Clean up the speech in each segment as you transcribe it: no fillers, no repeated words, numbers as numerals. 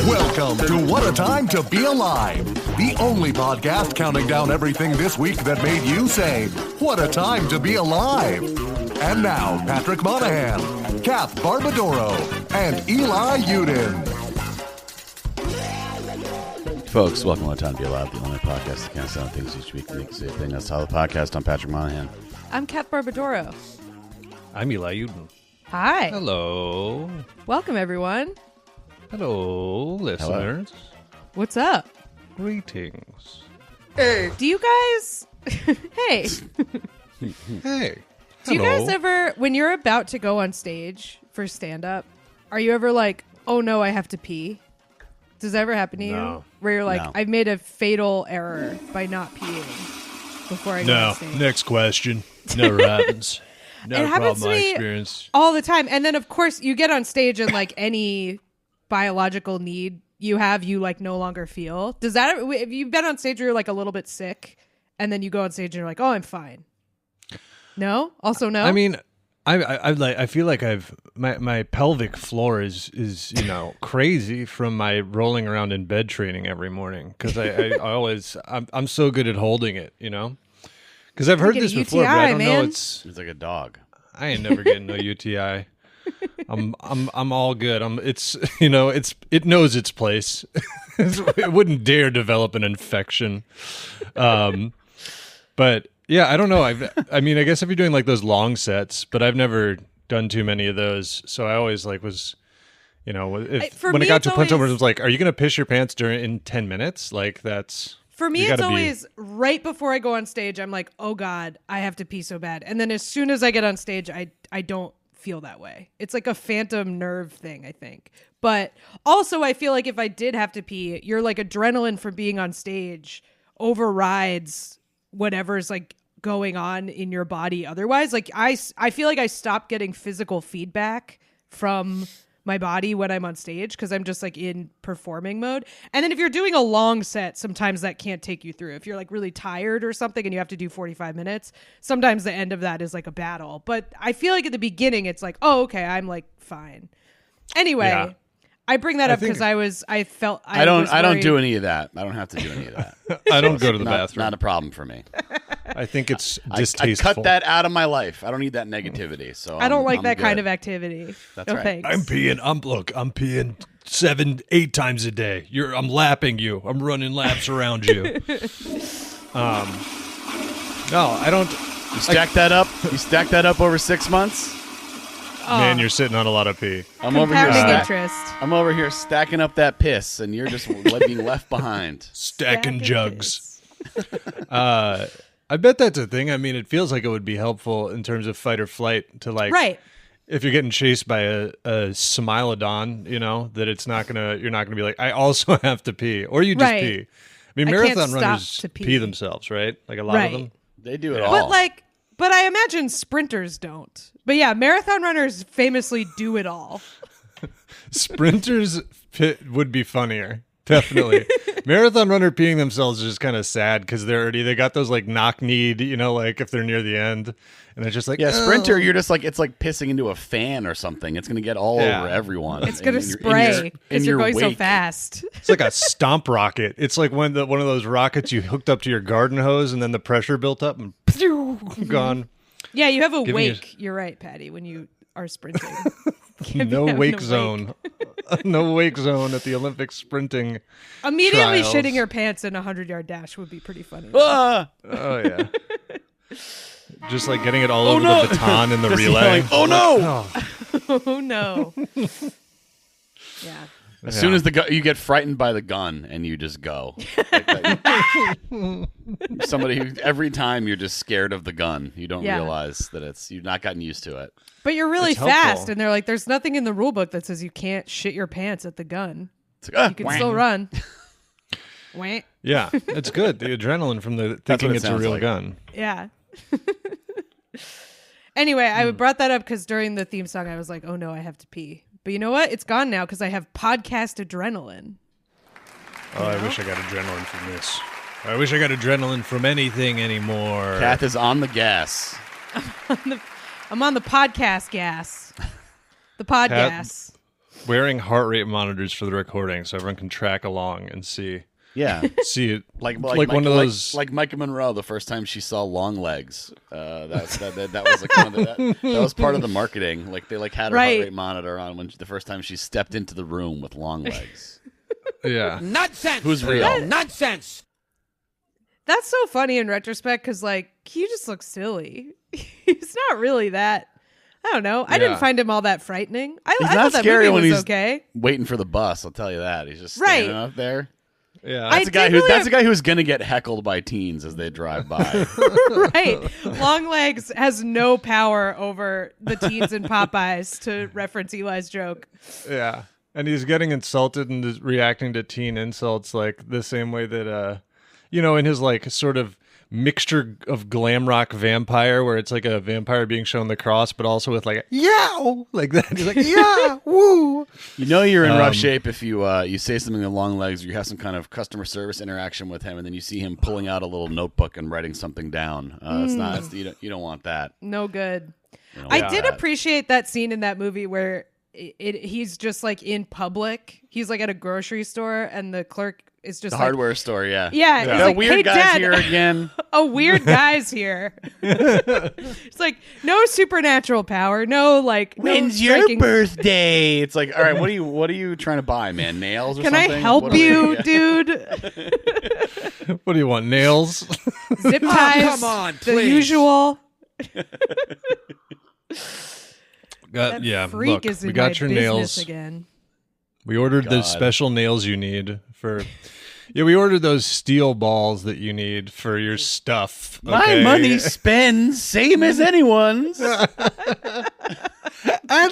Welcome to What a Time to Be Alive, the only podcast counting down everything this week that made you say, what a time to be alive. And now, Patrick Monahan, Kath Barbadoro, and Eli Uden. Folks, welcome to What a Time to Be Alive, the only podcast that counts down things each week and makes it a thing. That's how the podcast. I'm Patrick Monahan. I'm Kath Barbadoro. I'm Eli Uden. Hi. Hello. Welcome, everyone. Hello, listeners. What's up? Greetings. Do you guys... Hey. Hey. Do you guys ever, when you're about to go on stage for stand-up, are you ever like, oh no, I have to pee? Does that ever happen to you? No. Where you're like, No. I've made a fatal error by not peeing before I go on stage. Next question. Never happens. Never It happens to my me experience. all the time. And then, of course, you get on stage and like any biological need you have, you like no longer feel. Does that, have you been on stage where you're like a little bit sick and then you go on stage and you're like, oh, I'm fine? No? Also no? I mean, I feel like my pelvic floor is crazy from my rolling around in bed training every morning because I'm so good at holding it, because I've heard this before, but I don't know. It's like a dog. I ain't never getting no UTI. I'm all good. It knows its place. It wouldn't dare develop an infection. But yeah, I don't know. I mean, I guess if you're doing like those long sets, but I've never done too many of those. So I always like was, when it got to a point where it was like, are you going to piss your pants in 10 minutes? Like that's. For me, it's always right before I go on stage, I'm like, oh God, I have to pee so bad. And then as soon as I get on stage, I don't feel that way. It's like a phantom nerve thing, I think. But also I feel like if I did have to pee, your like adrenaline from being on stage overrides whatever's like going on in your body otherwise. Like I feel like I stop getting physical feedback from my body when I'm on stage because I'm just like in performing mode. And then if you're doing a long set, sometimes that can't take you through. If you're like really tired or something and you have to do 45 minutes, sometimes the end of that is like a battle. But I feel like at the beginning, it's like, oh, okay, I'm like fine. Anyway, Yeah. I bring that up because I don't do any of that. I don't have to do any of that. I don't go to the bathroom. Not a problem for me. I think it's I distasteful. cut that out of my life. I don't need that negativity. So I don't like I'm that good. kind of activity. That's no right. thanks. I'm peeing 7-8 times a day. I'm lapping you. I'm running laps around you. No, I don't. You stack that up. You stack that up over 6 months. Man, you're sitting on a lot of pee. I'm over here. Compounding interest. I'm over here stacking up that piss, and you're just being left behind. Stacking jugs. I bet that's a thing. I mean, it feels like it would be helpful in terms of fight or flight to like. Right. If you're getting chased by a smilodon, that you're not gonna be like, I also have to pee, or you just Right. pee. I mean, I marathon can't stop runners to pee. pee themselves, right? Like a lot of them. They do it all. But I imagine sprinters don't. But yeah, marathon runners famously do it all. Sprinters would be funnier. Definitely. Marathon runner peeing themselves is just kind of sad because they got those like knock kneed, like if they're near the end, and it's just like sprinter, you're just like it's like pissing into a fan or something. It's gonna get all over everyone. It's gonna spray because you're going so fast. It's like a stomp rocket. It's like one of those rockets you hooked up to your garden hose and then the pressure built up and gone. Yeah, you have a wake. You're right, Patty, when you are sprinting. No wake zone. No wake zone at the Olympic sprinting Immediately trials. shitting your pants in a 100-yard dash would be pretty funny. Ah! Oh, yeah. Just like getting it all over the baton in the relay. Oh, no! Oh, no. Yeah. As soon as you get frightened by the gun and you just go. Somebody who every time you're just scared of the gun. You don't realize that you've not gotten used to it. But you're really It's fast, helpful. and they're like, there's nothing in the rule book that says you can't shit your pants at the gun. It's like, You can still run. Wah. Yeah, it's good. The adrenaline from the That's thinking what it it's a sounds real like. gun. Yeah. Anyway, I brought that up because during the theme song, I was like, oh no, I have to pee. But you know what? It's gone now because I have podcast adrenaline. Oh, I wish I got adrenaline from this. I wish I got adrenaline from anything anymore. Kath is on the gas. I'm on the podcast gas. The pod Pat- gas. wearing heart rate monitors for the recording so everyone can track along and see it like one of those like Micah Monroe the first time she saw long legs. That was like one of that was part of the marketing. Like they had her heart rate monitor on when the first time she stepped into the room with long legs. Yeah, nonsense. Who's real? Nonsense. That's so funny in retrospect because like he just looks silly. He's not really that. I don't know. I didn't find him all that frightening. I thought that movie was okay. Waiting for the bus. I'll tell you that. He's just standing up there. Yeah, that's a guy who's gonna get heckled by teens as they drive by. Right. Longlegs has no power over the teens in Popeyes, to reference Eli's joke. Yeah, and he's getting insulted and is reacting to teen insults like the same way that in his like sort of mixture of glam rock vampire, where it's like a vampire being shown the cross, but also with like a yow like that. He's like, yeah, woo. You're in rough shape if you say something with long legs, or you have some kind of customer service interaction with him, and then you see him pulling out a little notebook and writing something down. You don't want that. No good. I did appreciate that scene in that movie where he's just like in public. He's like at a grocery store, and the clerk is just the like, hardware store. Yeah. He's like, weird hey, guys Dad, here again. A weird guy's here. It's like no supernatural power. No like. When's your birthday? It's like, all right, what are you trying to buy, man? Nails or Can something? I help you, dude? What do you want? Nails? Zip ties. Come on, the please. usual. Look, is in we got my your business nails again. We ordered the special nails you need for. Yeah, we ordered those steel balls that you need for your stuff. My money spends same as anyone's. I'd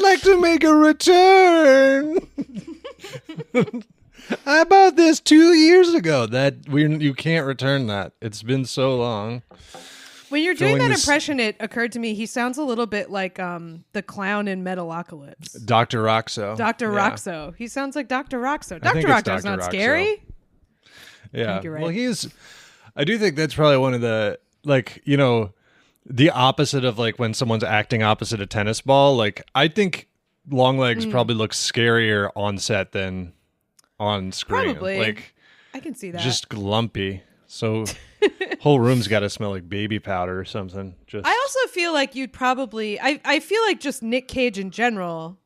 like to make a return. I bought this 2 years ago. You can't return that. It's been so long. When you're doing that impression, it occurred to me he sounds a little bit like the clown in Metalocalypse. Dr. Roxo. Dr. Roxo. He sounds like Dr. Roxo. Dr. Roxo's not scary. Yeah. I think you're right. Well, I do think that's probably one of the, the opposite of like when someone's acting opposite a tennis ball. Like, I think Longlegs probably looks scarier on set than on screen. Probably. Like, I can see that. Just lumpy. So whole room's got to smell like baby powder or something. I also feel like you'd probably I feel like just Nick Cage in general,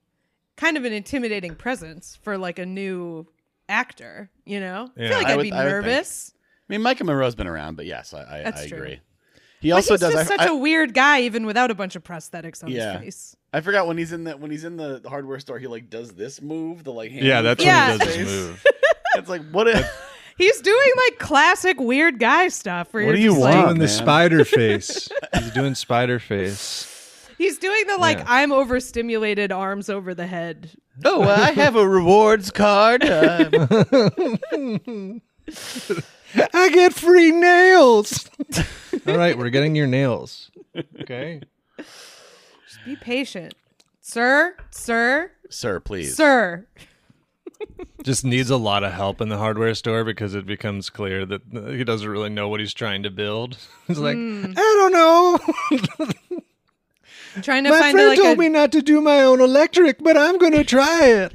kind of an intimidating presence for like a new actor, Yeah. I feel like I'd be nervous. I mean, Micah Monroe's been around, but yes, I true. agree. He also he's just such a weird guy, even without a bunch of prosthetics on his face. I forgot when he's in the hardware store, he like does this move, the like hand. Yeah, that's when he does his move. It's like what if he's doing like classic weird guy stuff. Where what do you you want? He's doing the spider face. He's doing spider face. He's doing the I'm overstimulated arms over the head. Oh, I have a rewards card. I get free nails. All right, we're getting your nails. Okay. Just be patient. Sir, please. Sir. Just needs a lot of help in the hardware store because it becomes clear that he doesn't really know what he's trying to build. He's like, I don't know. Trying to my find friend told me not to do my own electric, but I'm going to try it.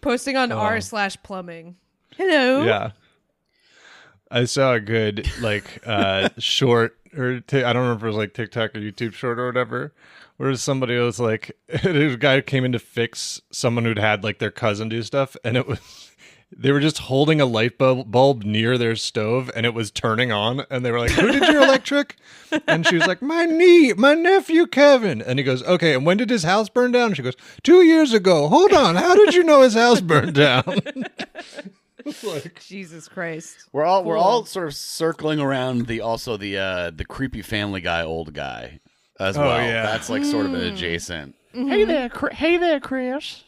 Posting on r/plumbing. Hello. Yeah. I saw a good short or I don't remember if it was like TikTok or YouTube short or whatever, where somebody was like, a guy came in to fix someone who'd had like their cousin do stuff, and it was they were just holding a light bulb near their stove, and it was turning on, and they were like, "Who did your electric?" And she was like, "My nephew Kevin." And he goes, "Okay, and when did his house burn down?" And she goes, 2 years ago. Hold on, how did you know his house burned down? Jesus Christ. We're all sort of circling around the creepy Family Guy old guy as well. Yeah. That's like sort of an adjacent. Mm-hmm. Hey there, Chris.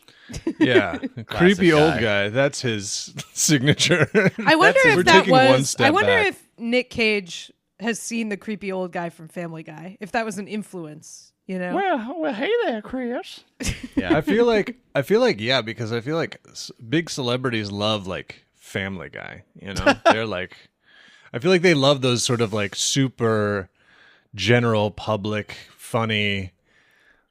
Yeah, creepy old guy. That's his signature. I wonder if that was. I wonder back. if Nick Cage has seen the creepy old guy from Family Guy. If that was an influence, Well, hey there, Chris. Yeah, I feel like yeah, because I feel like big celebrities love like Family Guy. They're like, I feel like they love those sort of like super general public funny.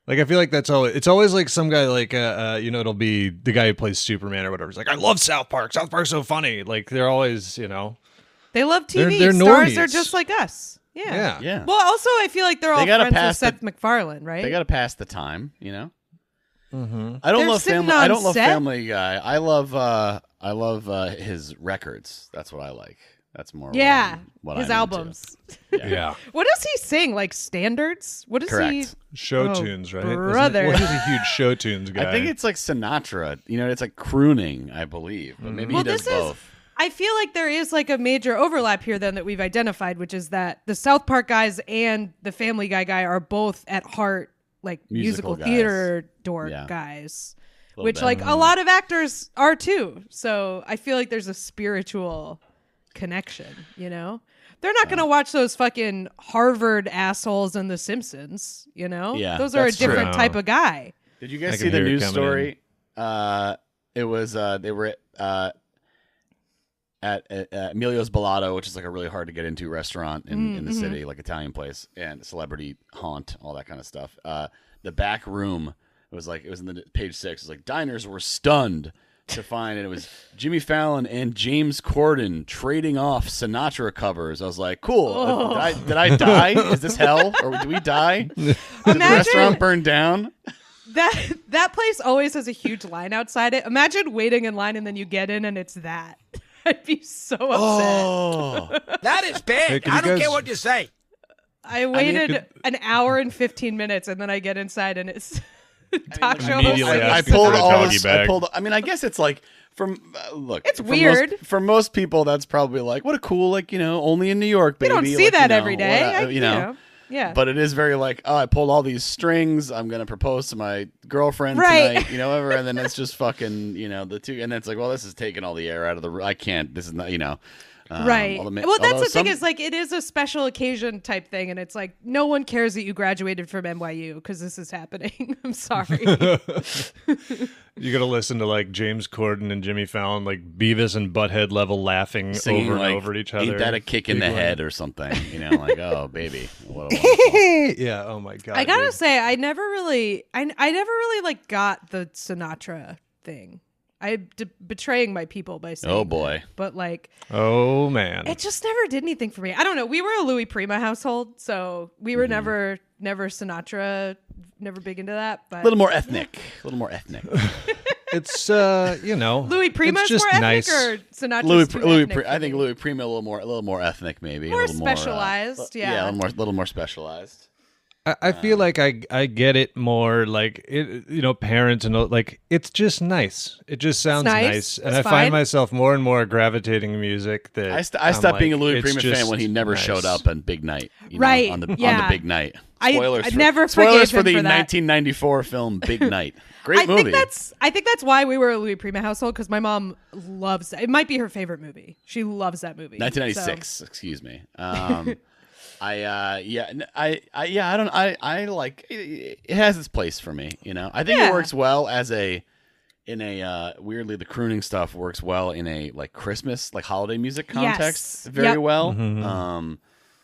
Like I feel like that's always it's always like some guy like it'll be the guy who plays Superman or whatever. He's like, I love South Park. South Park's so funny. Like they're always they love TV. They're Stars normies. are just like us. Yeah. Yeah. Well, also I feel like they're all gotta friends with pass Seth MacFarlane, right? They got to pass the time, Mm-hmm. I don't They're love sitting Family. on I don't love set? Family Guy. I love his records. That's what I like. That's more. Yeah, what his I'm albums. Into. Yeah. What does he sing? Like standards? What does he? Correct. Show Oh, tunes, right? brother. He's a huge show tunes guy. I think it's like Sinatra. It's like crooning, I believe, but maybe Well, he does this is- both. I feel like there is like a major overlap here then that we've identified, which is that the South Park guys and the Family Guy are both at heart like musical guys. theater dork Yeah. guys, Little which bit. like a lot of actors are too. So I feel like there's a spiritual connection, They're not going to watch those fucking Harvard assholes and The Simpsons, Yeah, Those are a that's true. different type of guy. Did you I guys can see the hear it news coming story? It was they were at Emilio's Bellato, which is like a really hard to get into restaurant in the city, like Italian place and celebrity haunt, all that kind of stuff. The back room it was in the page 6. It was like diners were stunned to find, and it was Jimmy Fallon and James Corden trading off Sinatra covers. I was like, cool. Did I die? Is this hell, or do we die? Did the restaurant burn down? That place always has a huge line outside it. Imagine waiting in line and then you get in and it's that. I'd be so upset. Oh, That is bad. Hey, can I you don't guys- care what you say. I waited an hour and 15 minutes and then I get inside and it's talk show host. Immediately I ask you pulled for a all doggy this. bag. I guess it's like from look. It's for weird. for most people. That's probably like what a cool only in New York. You Baby. don't see like, that every day. what, Yeah. But it is very like, oh, I pulled all these strings. I'm gonna propose to my girlfriend Right. tonight, whatever. And then it's just fucking, the two. And then it's like, well, this is taking all the air out of the. I can't. This is not, Right. although Well, that's the thing some- is like it is a special occasion type thing, and it's like no one cares that you graduated from NYU because this is happening. I'm sorry. You got to listen to like James Corden and Jimmy Fallon, like Beavis and Butthead level laughing singing over and like, over at each other. Ain't that a kick in the Big one. head or something? Like, oh baby, what a wonderful. Yeah. Oh my god. I gotta dude. say, I never really like got the Sinatra thing. I'm betraying my people by saying Oh boy. that. But like Oh man. it just never did anything for me. I don't know. We were a Louis Prima household, so we were never Sinatra, never big into that. But A little more ethnic. It's Louis Prima it's is just more nice. ethnic, or Sinatra's too ethnic for I think me? Louis Prima a little more ethnic, maybe More a little specialized, more, yeah. a little more specialized. I feel like I get it more like it, parents and like it's just nice. It just sounds nice. nice, and It's I fine. find myself more and more gravitating to music that I I'm stopped being a like, Louis it's Prima fan just when he never nice. showed up on Big Night. Right, On the yeah. big night. I Spoilers never spoilers forgave for him the for that. 1994 film Big Night. Great I movie. think that's why we were a Louis Prima household, because my mom loves it. It might be her favorite movie. She loves that movie. 1996. Excuse me. I like it has its place for me. I think Yeah. it works well as weirdly the crooning stuff works well in a like Christmas like holiday music context Yes. very Yep. well.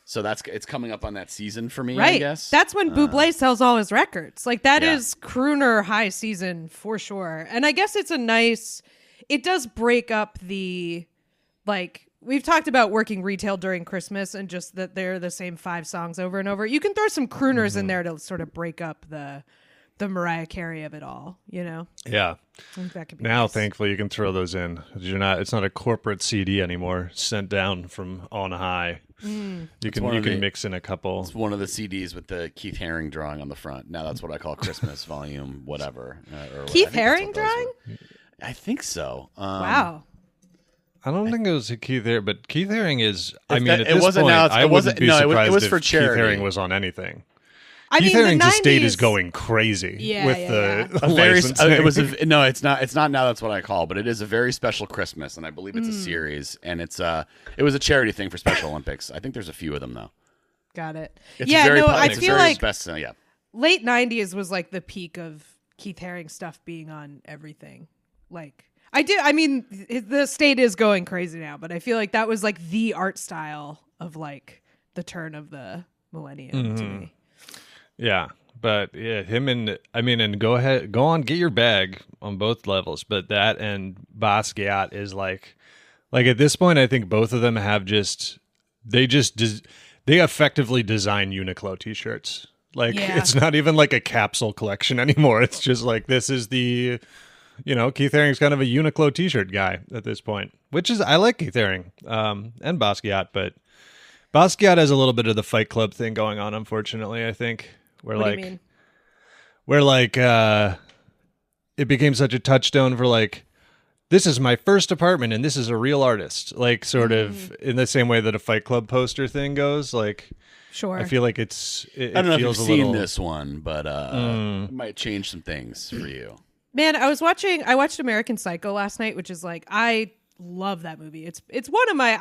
So it's coming up on that season for me. Right. I guess That's when Bublé sells all his records. Like that Yeah. is crooner high season for sure. And I guess it does break up the, like, we've talked about working retail during Christmas and just that they're the same 5 songs over and over. You can throw some crooners in there to sort of break up the Mariah Carey of it all, Yeah. I think that could be Now, nice. thankfully, you can throw those in. It's not a corporate CD anymore, sent down from on high. You can mix in a couple. It's one of the CDs with the Keith Haring drawing on the front. Now that's what I call Christmas volume, whatever. Keith Haring drawing? I think so. Wow. I don't think it was a Keith Haring, but Keith Haring is. I If mean, that- at it this wasn't point, now, it's- I it wasn't- wouldn't be no, it was- surprised it was if for Keith charity. Haring was on anything. I Keith mean, Haring the to state 90s is going crazy Yeah, with yeah, the a very licensing. it was no, it's not now. That's what I call, but it is a very special Christmas, and I believe it's a series, and it was a charity thing for Special Olympics. I think there's a few of them though. Got it. It's Yeah, very no, pu- I it's feel very like best, yeah. late 90s was like the peak of Keith Haring stuff being on everything. Like the state is going crazy now, but I feel like that was like the art style of like the turn of the millennium to me. Yeah. But yeah, and go on, get your bag on both levels. But that and Basquiat is like at this point, I think both of them have they effectively design Uniqlo t-shirts. Like it's not even like a capsule collection anymore. It's just like this is the, Keith Haring's kind of a Uniqlo t-shirt guy at this point, which is I like Keith Haring and Basquiat, but Basquiat has a little bit of the Fight Club thing going on, unfortunately. I think. What do you mean? It became such a touchstone for like, this is my first apartment and this is a real artist. Like sort of in the same way that a Fight Club poster thing goes. Like, sure. I feel like it I don't know if you've seen little... this one, but it might change some things for you. Man, I watched American Psycho last night, which is like, I love that movie. It's one of my,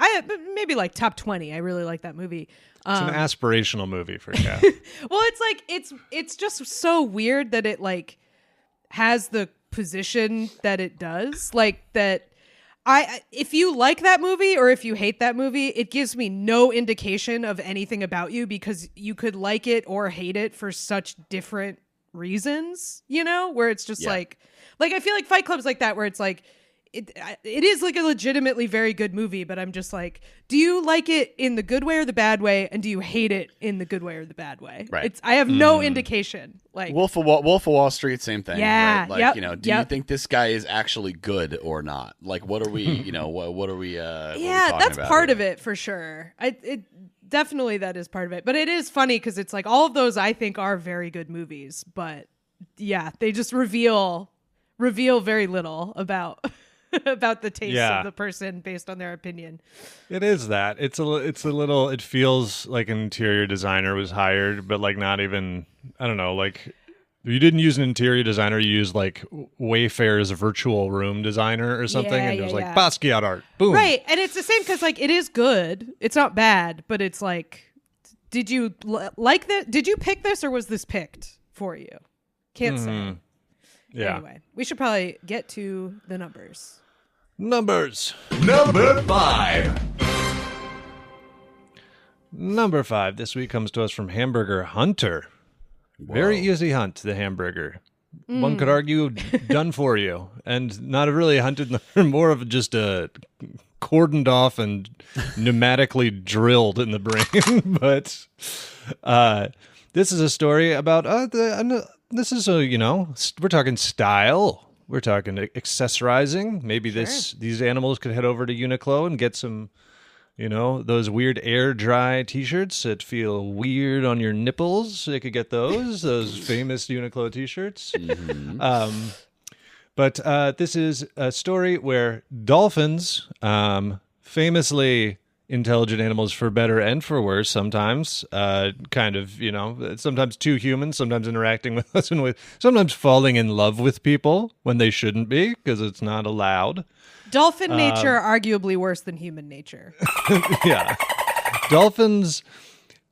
maybe like top 20. I really like that movie. It's an aspirational movie for Kat. Well, it's like it's just so weird that it like has the position that it does. Like that, if you like that movie or if you hate that movie, it gives me no indication of anything about you because you could like it or hate it for such different reasons. Where it's just like I feel like Fight Club's like that, where it's like. It is like a legitimately very good movie, but I'm just like, do you like it in the good way or the bad way, and do you hate it in the good way or the bad way? Right. I have no indication. Like Wolf of Wall Street, same thing. Yeah. Right? Like, do you think this guy is actually good or not? Like, what are we? What are we? Yeah, that's part of it for sure. It definitely that is part of it. But it is funny because it's like all of those I think are very good movies, but yeah, they just reveal very little about. About the taste of the person based on their opinion. It is that. It's a little, it feels like an interior designer was hired, but like not even, I don't know, like you didn't use an interior designer, you used like Wayfair's virtual room designer or something, and it was like Basquiat art. Boom. Right. And it's the same because like it is good. It's not bad, but it's like, did you like that? Did you pick this or was this picked for you? Can't say. Yeah. Anyway, we should probably get to the numbers. Numbers. Number 5. Number 5 this week comes to us from Hamburger Hunter. Whoa. Very easy hunt, the hamburger. One could argue done for you. And not really hunted, more of just a cordoned off and pneumatically drilled in the brain. But this is a story about, this is we're talking style. We're talking accessorizing. Maybe these animals could head over to Uniqlo and get some, those weird air dry t-shirts that feel weird on your nipples. They could get those famous Uniqlo t-shirts. Mm-hmm. But this is a story where dolphins, famously intelligent animals for better and for worse sometimes, sometimes too human, sometimes interacting with us, and sometimes falling in love with people when they shouldn't be because it's not allowed. Dolphin nature arguably worse than human nature. Yeah. Dolphins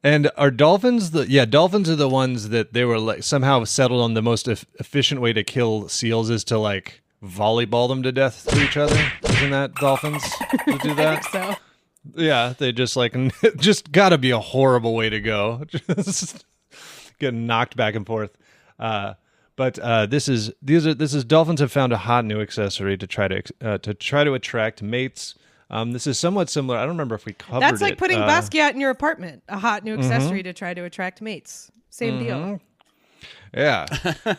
are the ones that they were like somehow settled on the most efficient way to kill seals is to like volleyball them to death to each other. Isn't that dolphins that do that? I think so. Yeah, they just gotta be a horrible way to go. Just getting knocked back and forth. But this is dolphins have found a hot new accessory to try to attract mates. This is somewhat similar. I don't remember if we covered it. That's like putting Basquiat in your apartment, a hot new accessory to try to attract mates. Same deal. Yeah.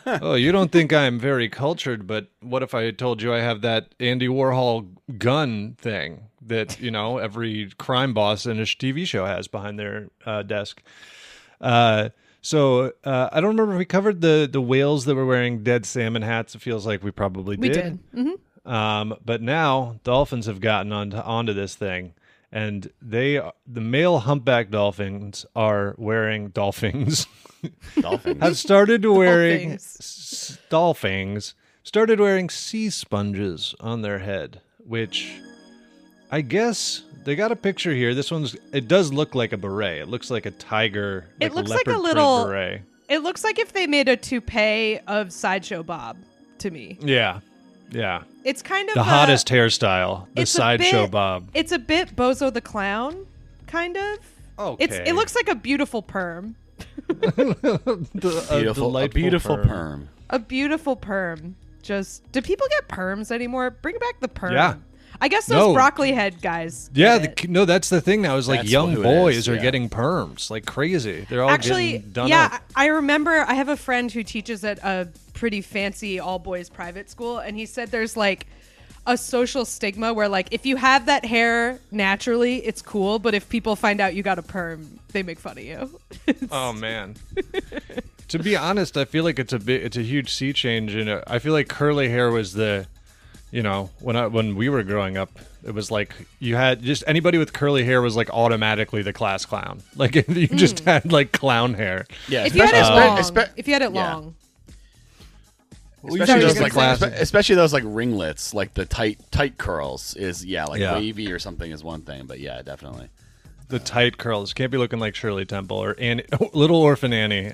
Oh, you don't think I'm very cultured, but what if I told you I have that Andy Warhol gun thing that, every crime boss in a TV show has behind their desk? So I don't remember if we covered the whales that were wearing dead salmon hats. It feels like we probably did. We did. Mm-hmm. But now dolphins have gotten onto this thing. And the male humpback dolphins are wearing dolphins. Dolphins have started wearing started wearing sea sponges on their head, which I guess they got a picture here. It does look like a beret. It looks like a tiger. It looks like leopard a little print beret. It looks like if they made a toupee of Sideshow Bob to me. Yeah. Yeah. It's kind of the hottest hairstyle, the Sideshow Bob. It's a bit Bozo the Clown, kind of. Okay. It looks like a beautiful perm. A beautiful perm. A beautiful perm. Just, do people get perms anymore? Bring back the perm. Yeah. I guess those broccoli head guys. Yeah, that's the thing now. Is like That's young who it boys is, are yeah. getting perms like crazy. They're all Actually, getting done yeah, up. I remember I have a friend who teaches at a pretty fancy all boys private school, and he said there's like a social stigma where like if you have that hair naturally, it's cool, but if people find out you got a perm, they make fun of you. Oh man. To be honest, I feel like it's a huge sea change, and I feel like curly hair was the, when we were growing up, it was like you had just anybody with curly hair was like automatically the class clown. Like if you just had like clown hair. Yeah, if you had it long, if you had it yeah. long. Especially those like ringlets, like the tight curls is wavy or something is one thing, but yeah, definitely. The tight curls can't be looking like Shirley Temple or Little Orphan Annie.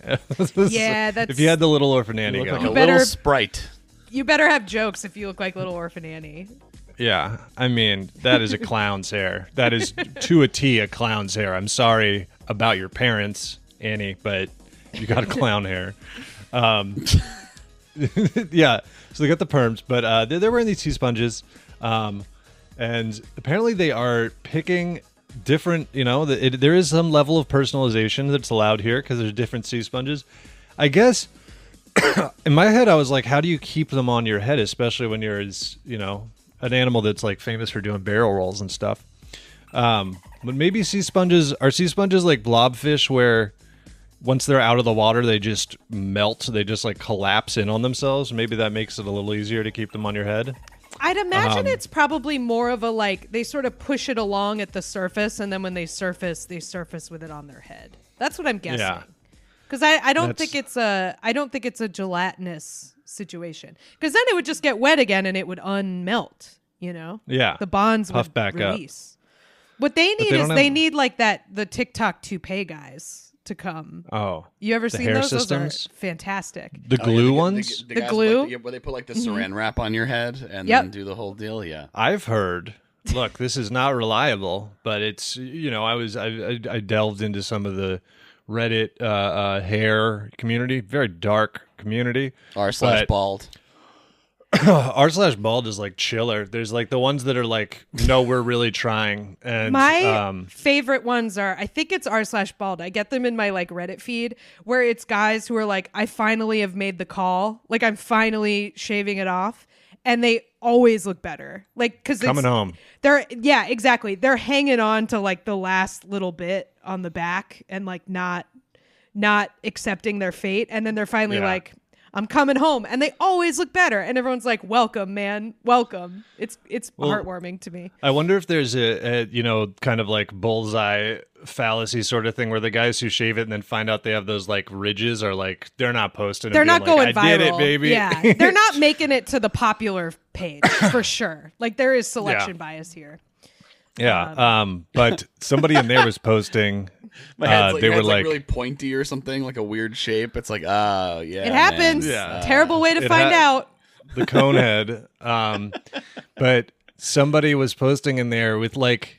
Yeah, that's if you had the Little Orphan Annie Look going. like a little sprite. You better have jokes if you look like Little Orphan Annie. Yeah, I mean that is a clown's hair. That is to a T a clown's hair. I'm sorry about your parents, Annie, but you got a clown hair. Yeah, so they got the perms, but they're wearing these sea sponges, and apparently they are picking different. There is some level of personalization that's allowed here because there's different sea sponges. I guess in my head I was like, how do you keep them on your head, especially when you're an animal that's like famous for doing barrel rolls and stuff. But maybe sea sponges like blobfish where once they're out of the water, they just melt. They just like collapse in on themselves. Maybe that makes it a little easier to keep them on your head. I'd imagine it's probably more of a like they sort of push it along at the surface, and then when they surface with it on their head. That's what I'm guessing. Yeah. Because I don't think it's a gelatinous situation. Because then it would just get wet again and it would unmelt. Yeah. The bonds Puff would back release. What they need they need like the TikTok toupee guys to come. Oh, you ever seen hair those? systems? Those are fantastic. The glue ones? The glue? Where they put like the saran wrap on your head and Yep. then do the whole deal. Yeah. I've heard. Look, this is not reliable, but it's I delved into some of the Reddit hair community, very dark community. r/bald. r/bald is like chiller. There's like the ones that are like, no, we're really trying. And my favorite ones are, I think it's r/bald. I get them in my like Reddit feed where it's guys who are like, I finally have made the call. Like I'm finally shaving it off. And they always look better. Like, cause coming home. Yeah, exactly. They're hanging on to like the last little bit on the back and like not accepting their fate. And then they're finally like, I'm coming home, and they always look better. And everyone's like, welcome, man. Welcome. It's heartwarming to me. I wonder if there's a kind of like bullseye fallacy sort of thing where the guys who shave it and then find out they have those like ridges are like, they're not posting. They're not going viral. I did it, baby. Yeah. They're not making it to the popular page for sure. Like there is selection bias here. Yeah. But somebody in there was posting. My head's they were like really pointy or something, like a weird shape. It's like, oh yeah, it happens. Yeah. Terrible way to find out. The cone head. But somebody was posting in there with like,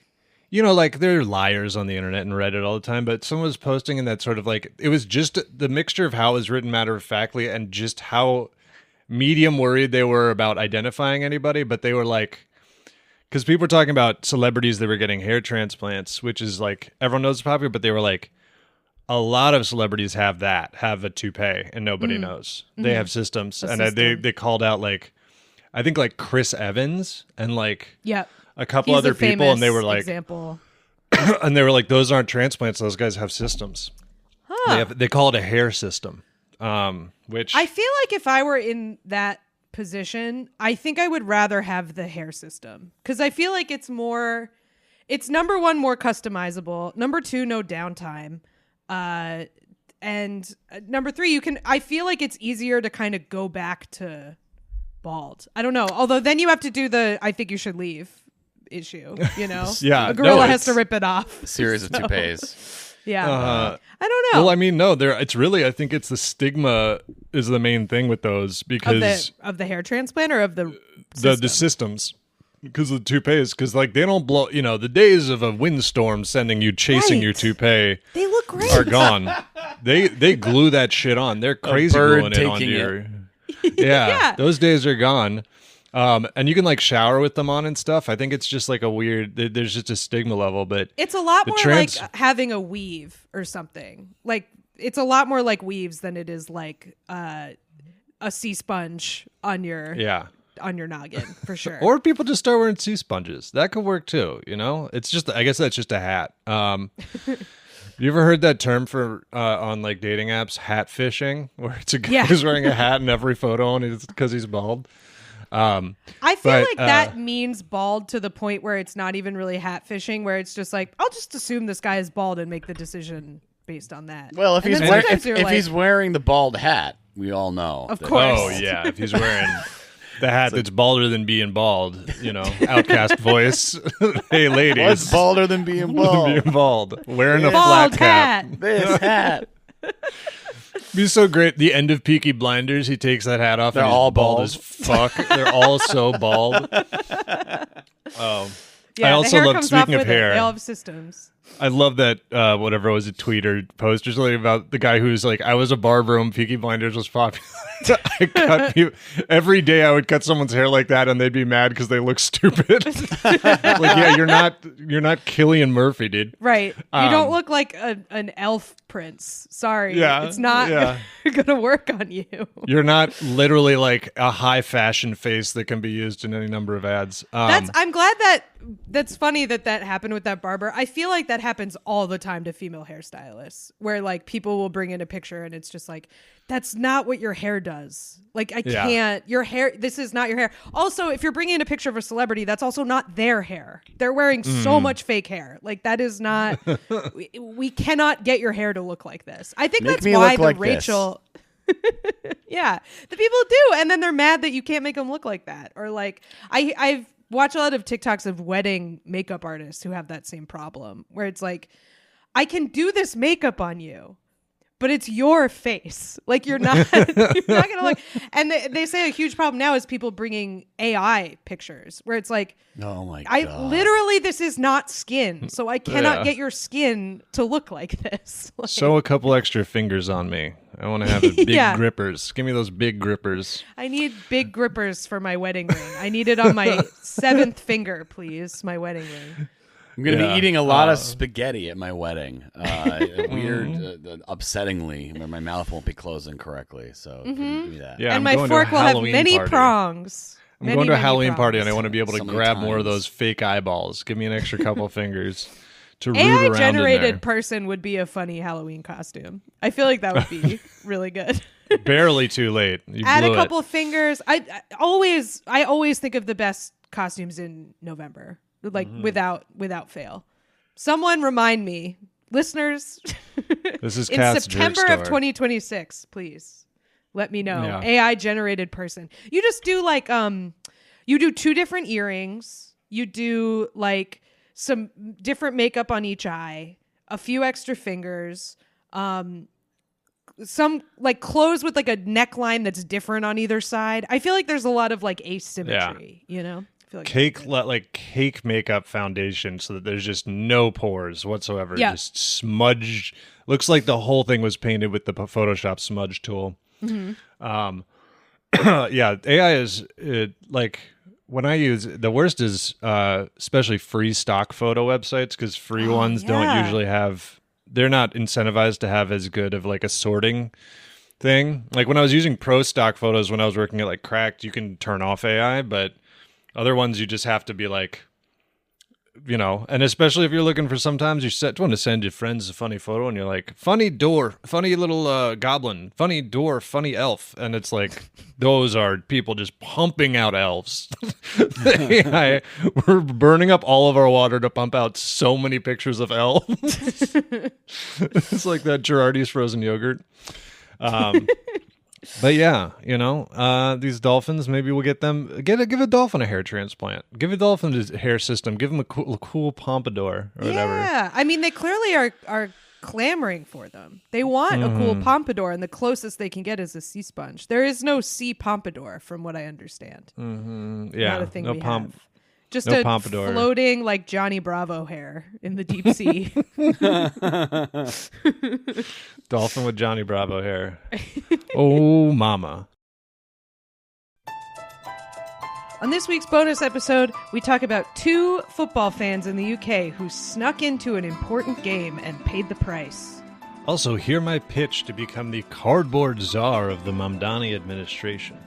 like there are liars on the internet and Reddit all the time, but someone was posting in that sort of like, it was just the mixture of how it was written matter of factly and just how medium worried they were about identifying anybody, but they were like, because people were talking about celebrities that were getting hair transplants, which is like, everyone knows it's popular, but they were like, a lot of celebrities have a toupee, and nobody knows. They have systems. They called out like, I think like Chris Evans and like a couple other people, and they were like, example. and they were like, those aren't transplants, those guys have systems. Huh. They call it a hair system, which I feel like if I were in that position, I think I would rather have the hair system because I feel like it's number one, more customizable, number two, no downtime, and number three, I feel like it's easier to kind of go back to bald. I don't know, although then you have to do the I think you should leave issue, Yeah, a gorilla has to rip it off. A series of toupees. Yeah. I don't know. Well, I mean, no, it's really, I think it's the stigma is the main thing with those because of the hair transplant or of the the systems. because of the toupees, because like they don't blow. You know, the days of a windstorm sending you chasing Right. your toupee They look great. are gone. They glue that shit on. They're crazy bird gluing it onto taking your. Yeah, those days are gone. And you can like shower with them on and stuff. I think it's just like a weird. There's just a stigma level, but It's a lot the more like having a weave or something. Like it's a lot more like weaves than it is like a sea sponge on your noggin for sure. Or people just start wearing sea sponges. That could work too. You know, it's just. I guess that's just a hat. You ever heard that term for on like dating apps, hat fishing, where it's a guy who's wearing a hat in every photo and it's because he's bald. I feel like that means bald to the point where it's not even really hat fishing, where it's just like, I'll just assume this guy is bald and make the decision based on that. Well, if And he's then sometimes you're if like, he's wearing the bald hat, we all know. Of that- course. Oh yeah, if he's wearing the hat that's balder than being bald, you know, outcast voice. Hey ladies, What's balder than being bald? being bald, wearing a bald flat cap. hat. This hat. Be so great. The end of Peaky Blinders, he takes that hat off. They're and he's all bald bald. as fuck. They're all so bald. Oh, Yeah, I the also hair love. comes Speaking off of with it. hair, They all have systems. I love that. Whatever it was, a tweet or post or something about the guy who's like, I was a barber when Peaky Blinders was popular. I cut people every day. I would cut someone's hair like that, and they'd be mad because they look stupid. Like, yeah, you're not Cillian Murphy, dude. Right. You don't look like an elf prince. Sorry. Yeah, It's not yeah. gonna work on you. You're not literally like a high fashion face that can be used in any number of ads. I'm glad that's funny that happened with that barber. I feel like that happens all the time to female hairstylists, where like people will bring in a picture and it's just like, that's not what your hair does. Like, I can't, your hair, this is not your hair. Also, if you're bringing in a picture of a celebrity, that's also not their hair. They're wearing so much fake hair. Like, that is not, we cannot get your hair to look like this. I think Make that's me why look the like this. Rachel, yeah, the people do. And then they're mad that you can't make them look like that. Or like, I've watched a lot of TikToks of wedding makeup artists who have that same problem, where it's like, I can do this makeup on you, but it's your face. Like, you're not gonna look. And they say a huge problem now is people bringing AI pictures, where it's like, Oh my god. I literally, this is not skin, so I cannot get your skin to look like this. Like, Sew a couple extra fingers on me. I want to have a big Yeah. grippers. Give me those big grippers. I need big grippers for my wedding ring. I need it on my seventh finger, please. My wedding ring. I'm going to Yeah. be eating a lot of spaghetti at my wedding. Upsettingly, where my mouth won't be closing correctly. So give me that. Yeah, And I'm my going to a fork will have Halloween many party. prongs. I'm Many, going to a many Halloween party prongs. and I want to be able to So many grab more of times. those fake eyeballs. Give me an extra couple fingers to root AI around in generated there. person would be a funny Halloween costume. I feel like that would be really good. Barely too late. You Add blew a couple it. of fingers. I always think of the best costumes in November, like without fail. Someone remind me, listeners. This is in Cat's September Jerk of Store. 2026, please let me know. Yeah. AI generated person. You just do like you do 2 different earrings. You do like some different makeup on each eye, a few extra fingers, some like clothes with like a neckline that's different on either side. I feel like there's a lot of like asymmetry, you know? I feel like cake makeup foundation so that there's just no pores whatsoever. Yeah. Just smudged. Looks like the whole thing was painted with the Photoshop smudge tool. Mm-hmm. Yeah, AI is like when I use the worst is especially free stock photo websites because free ones don't yeah. usually have. They're not incentivized to have as good of like a sorting thing. Like when I was using pro stock photos when I was working at like Cracked, you can turn off AI, but other ones you just have to be like, you know, and especially if you're looking for sometimes you want to send your friends a funny photo and you're like, funny door, funny little goblin, funny door, funny elf. And it's like, those are people just pumping out elves. We're burning up all of our water to pump out so many pictures of elves. It's like that Girardi's frozen yogurt. But yeah, you know, these dolphins, maybe we'll get them, give a dolphin a hair transplant. Give a dolphin a hair system. Give them a cool pompadour or whatever. Yeah, I mean, they clearly are clamoring for them. They want a cool pompadour, and the closest they can get is a sea sponge. There is no sea pompadour, from what I understand. Yeah, Not a thing no we have. Just No a pompadour. floating like Johnny Bravo hair in the deep sea. Dolphin with Johnny Bravo hair. Oh, mama. On this week's bonus episode, we talk about 2 football fans in the UK who snuck into an important game and paid the price. Also, hear my pitch to become the cardboard czar of the Mamdani administration.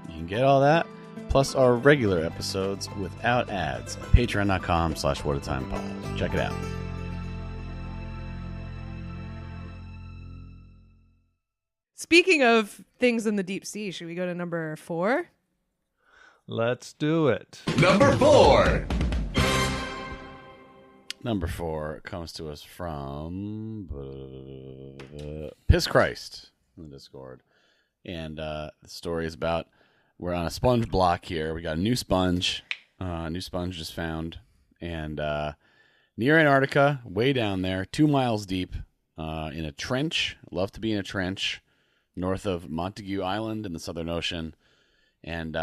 You can get all that, plus our regular episodes without ads at patreon.com/whatatimepod. Check it out. Speaking of things in the deep sea, should we go to number 4? Let's do it. Number 4. Number 4 comes to us from Piss Christ in the Discord. And the story is about we're on a sponge block here. We got a new sponge. Just found. And near Antarctica, way down there, 2 miles deep, in a trench. Love to be in a trench north of Montague Island in the Southern Ocean. And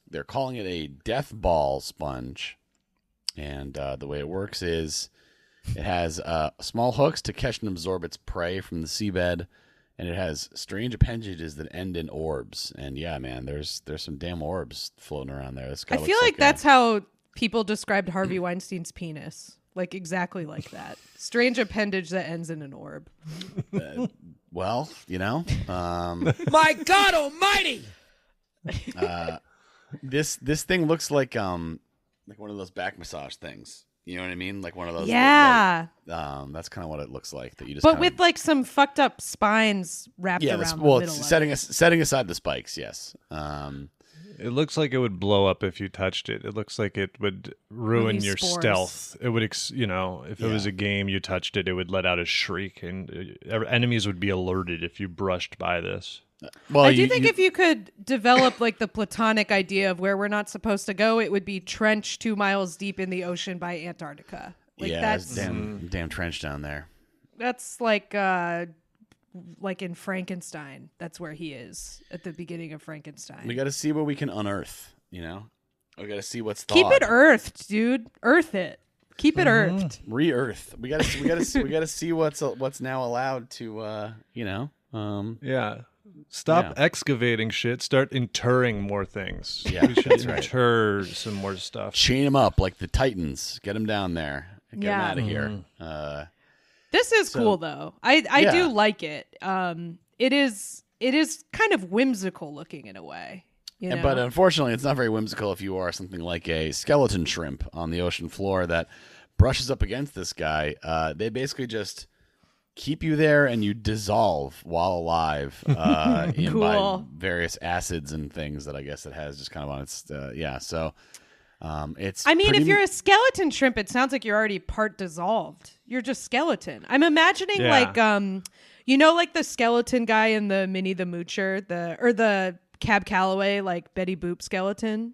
they're calling it a death ball sponge. And the way it works is it has small hooks to catch and absorb its prey from the seabed, and it has strange appendages that end in orbs. And yeah, man, there's some damn orbs floating around there. This guy I feel like that's how people described Harvey Weinstein's penis. Like exactly like that. Strange appendage that ends in an orb. Well, My God Almighty! this thing looks like one of those back massage things. You know what I mean? Like one of those. Yeah. That's kind of what it looks like. That you just. But with like some fucked up spines wrapped around the middle setting of it. setting aside the spikes, yes. It looks like it would blow up if you touched it. It looks like it would ruin Release your spores. stealth. It would, if it was a game, you touched it, it would let out a shriek, and enemies would be alerted if you brushed by this. Well, I do think if you could develop like the platonic idea of where we're not supposed to go, it would be trench 2 miles deep in the ocean by Antarctica. Like there's that's damn trench down there. that's like in Frankenstein. That's where he is at the beginning of Frankenstein. We got to see what we can unearth. We got to see what's thawed. Keep it earthed, dude. Earth it. Keep it earthed. Re-earth. We got to see what's now allowed to. Yeah. Stop excavating shit. Start interring more things. Yeah, we should that's right. inter some more stuff. Chain them up like the Titans. Get them down there. Get them out of here. This is cool though. I do like it. It is kind of whimsical looking in a way. But unfortunately, it's not very whimsical if you are something like a skeleton shrimp on the ocean floor that brushes up against this guy. They basically just keep you there and you dissolve while alive Cool. by various acids and things that I guess it has just kind of on its it's if you're a skeleton shrimp, it sounds like you're already part dissolved. You're just skeleton. I'm imagining like like the skeleton guy in the Minnie the Moocher, the Cab Calloway, like Betty Boop skeleton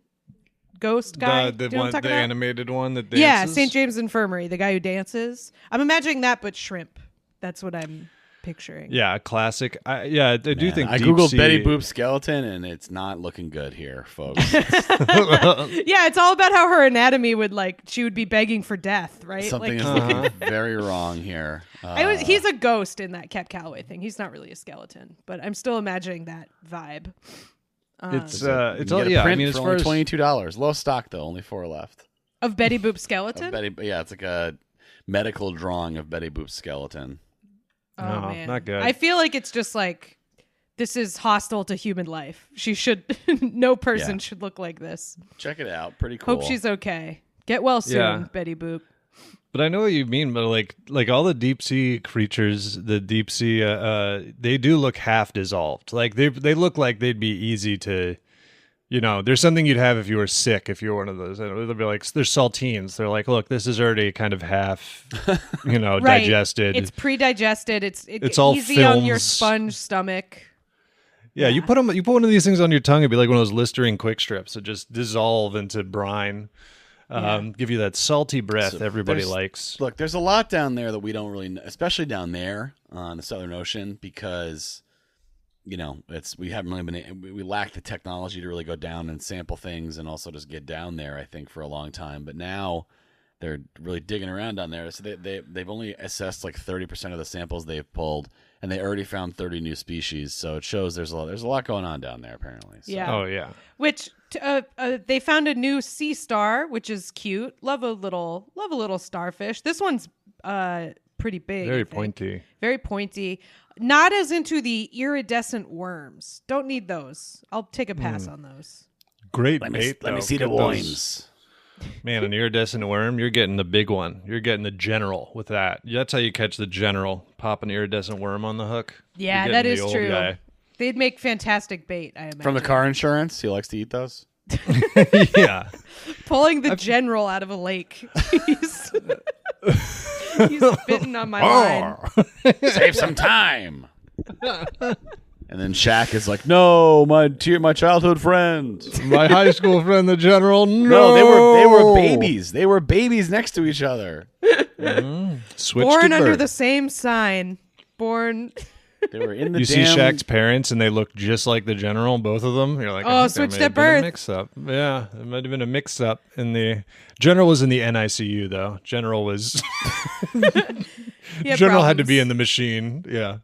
ghost guy. The Do you know what I'm talking about? animated one that dances? Yeah, St. James Infirmary, the guy who dances. I'm imagining that, but shrimp. That's what I'm picturing. Yeah, classic. I do think I deep googled sea... Betty Boop skeleton and it's not looking good here, folks. Yeah, it's all about how her anatomy she would be begging for death, right? Something is Like, looking very wrong here. he's a ghost in that Cap Calloway thing. He's not really a skeleton, but I'm still imagining that vibe. It's You all get a print as for far as only $22. Low stock though, only 4 left. Of Betty Boop skeleton? It's like a medical drawing of Betty Boop's skeleton. Oh, No, man. not good. I feel like it's just like, this is hostile to human life. She should, no person should look like this. Check it out. Pretty cool. Hope she's okay. Get well soon, Yeah. Betty Boop. But I know what you mean. But like all the deep sea creatures, the deep sea, they do look half dissolved. Like they look like they'd be easy to, there's something you'd have if you were sick. If you were one of those, they'll be like, there's saltines. They're like, look, this is already kind of half, Right. digested. It's pre-digested. It's all easy on your films. sponge stomach. Yeah, you put one of these things on your tongue, it'd be like one of those Listerine quick strips that just dissolve into brine. Give you that salty breath So everybody there's- likes. Look, there's a lot down there that we don't really know, especially down there on the Southern Ocean, because we haven't really we lack the technology to really go down and sample things and also just get down there, I think, for a long time. But now they're really digging around down there. So they've only assessed like 30% of the samples they've pulled, and they already found 30 new species. So it shows there's a lot going on down there apparently. So. Yeah. Oh yeah. Which they found a new sea star, which is cute. Love a little starfish. This one's pretty big. Very pointy. Very pointy. Not as into the iridescent worms. Don't need those. I'll take a pass on those. Great Let bait. me see the Get those- worms. Man, an iridescent worm, you're getting the big one. You're getting the general with that. That's how you catch the general. Pop an iridescent worm on the hook. Yeah, You're that getting is the old true. guy. They'd make fantastic bait, I imagine. From the car insurance, he likes to eat those. Yeah. Pulling the general out of a lake. he's bitten on my line. Save some time. And then Shaq is like, "No, my childhood friend." My high school friend, the general. No, they were babies. They were babies next to each other. Switched Born to under birth. the same sign. Born. They were in the You see damn. Shaq's parents, and they look just like the general, both of them. You're like, Oh, I think there switched may have at been a birth. mix-up. Yeah, it might have been a mix-up. In the general was in the NICU though. General was general had to be in the machine. Yeah.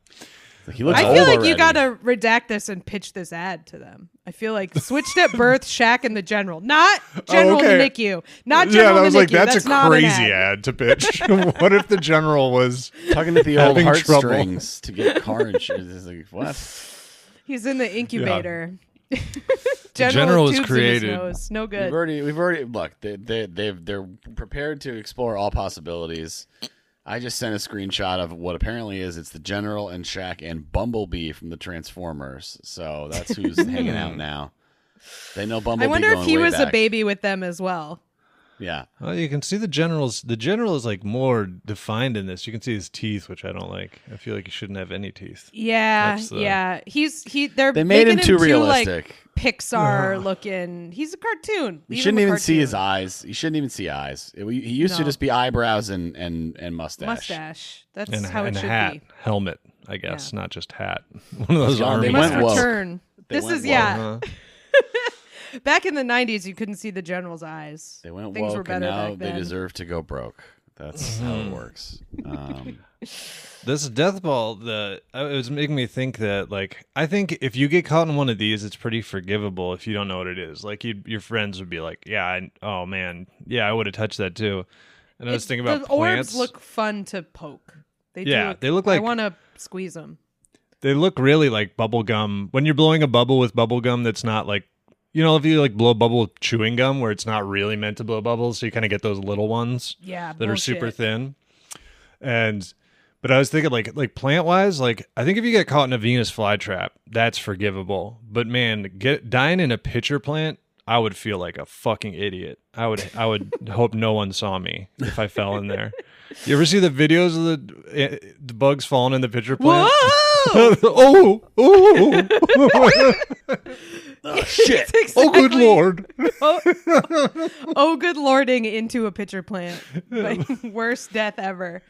He looks I old feel like already. you gotta redact this and pitch this ad to them. I feel like switched at birth, Shaq and the general, not general okay. in the NICU, not general Yeah, I in was the like, NICU. that's a not an crazy ad to pitch. What if the general was tugging at the old having trouble. heartstrings to get car insurance. It's like, what? He's in the incubator. General was tubes in his created. nose. No good. We've already look. They're prepared to explore all possibilities. I just sent a screenshot of what apparently it's the General and Shaq and Bumblebee from the Transformers. So that's who's hanging out now. They know Bumblebee. I wonder if going he way was a back. baby with them as well. Yeah. Well, you can see the general's. The general is like more defined in this. You can see his teeth, which I don't like. I feel like he shouldn't have any teeth. Yeah, That's the- yeah. They're They made him making too Like, realistic. Pixar looking. He's a cartoon. You Leave shouldn't him a even see his cartoon. eyes. You shouldn't even see eyes. He used to No. just be eyebrows and mustache. Mustache. That's And, how and it should hat, be. helmet, I guess, Yeah. not just hat. One of those They army They went must woke. return. They This went is woke. yeah. Back in the 90s, you couldn't see the general's eyes. They went Things were woke, and better now back they then. deserve to go broke. That's how it works. This death ball, it was making me think that, like, I think if you get caught in one of these, it's pretty forgivable if you don't know what it is. Like, your friends would be like, "Yeah, oh man, yeah, I would have touched that too." And I was thinking about the plants. orbs look fun to poke. Yeah, do they look like- I want to squeeze them. They look really like bubble gum. When you're blowing a bubble with bubble gum that's not like, if you like blow a bubble with chewing gum where it's not really meant to blow bubbles, so you kind of get those little ones Yeah, that are super bullshit. thin. But I was thinking like plant wise, like I think if you get caught in a Venus flytrap, that's forgivable. But man, dying in a pitcher plant, I would feel like a fucking idiot. I would hope no one saw me if I fell in there. You ever see the videos of the bugs falling in the pitcher plant? Whoa! Oh shit! Oh, good lord! Oh, good lording into a pitcher plant. Like, worst death ever.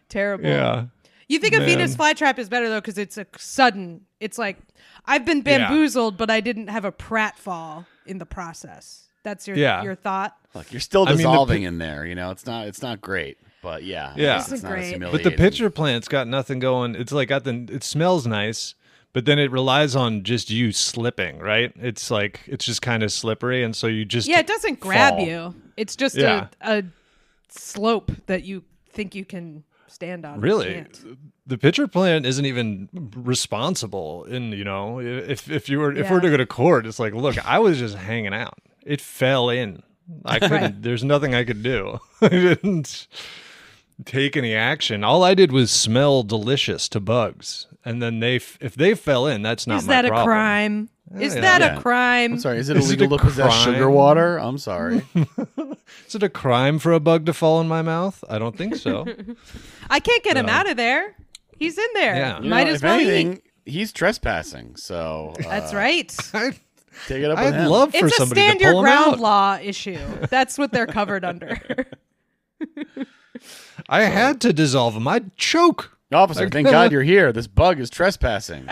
Terrible. Yeah. You think a Man. Venus flytrap is better though because it's a sudden. It's like I've been bamboozled, but I didn't have a pratfall in the process. That's your thought. Look, you're still I mean, the dissolving in there. It's not great, but yeah, Yeah. it's Isn't not as great. But the humiliating. pitcher plant's got nothing going. It's like it smells nice, but then it relies on just you slipping, right? It's like it's just kind of slippery, and so you just Yeah, it doesn't grab fall. you. It's just Yeah. a slope that you think you can stand on. You Really, can't. the pitcher plant isn't even responsible. And if we're to go to court, it's like, look, I was just hanging out. It fell in. I couldn't. Right. There's nothing I could do. I didn't take any action. All I did was smell delicious to bugs, and then if they fell in, that's not Is my that problem. a crime? Is yeah. that Yeah. a crime? I'm sorry. Is it Is it illegal a to possess crime? sugar water? I'm sorry. Is it a crime for a bug to fall in my mouth? I don't think so. I can't get him No. out of there. He's in there. Yeah. You Might know, as if well anything, eat. he's trespassing. So That's right. take it up with I'd him. love for It's a somebody stand to your pull him ground out. law issue. That's what they're covered under. I had to dissolve him. I'd choke. Officer, thank God you're here. This bug is trespassing.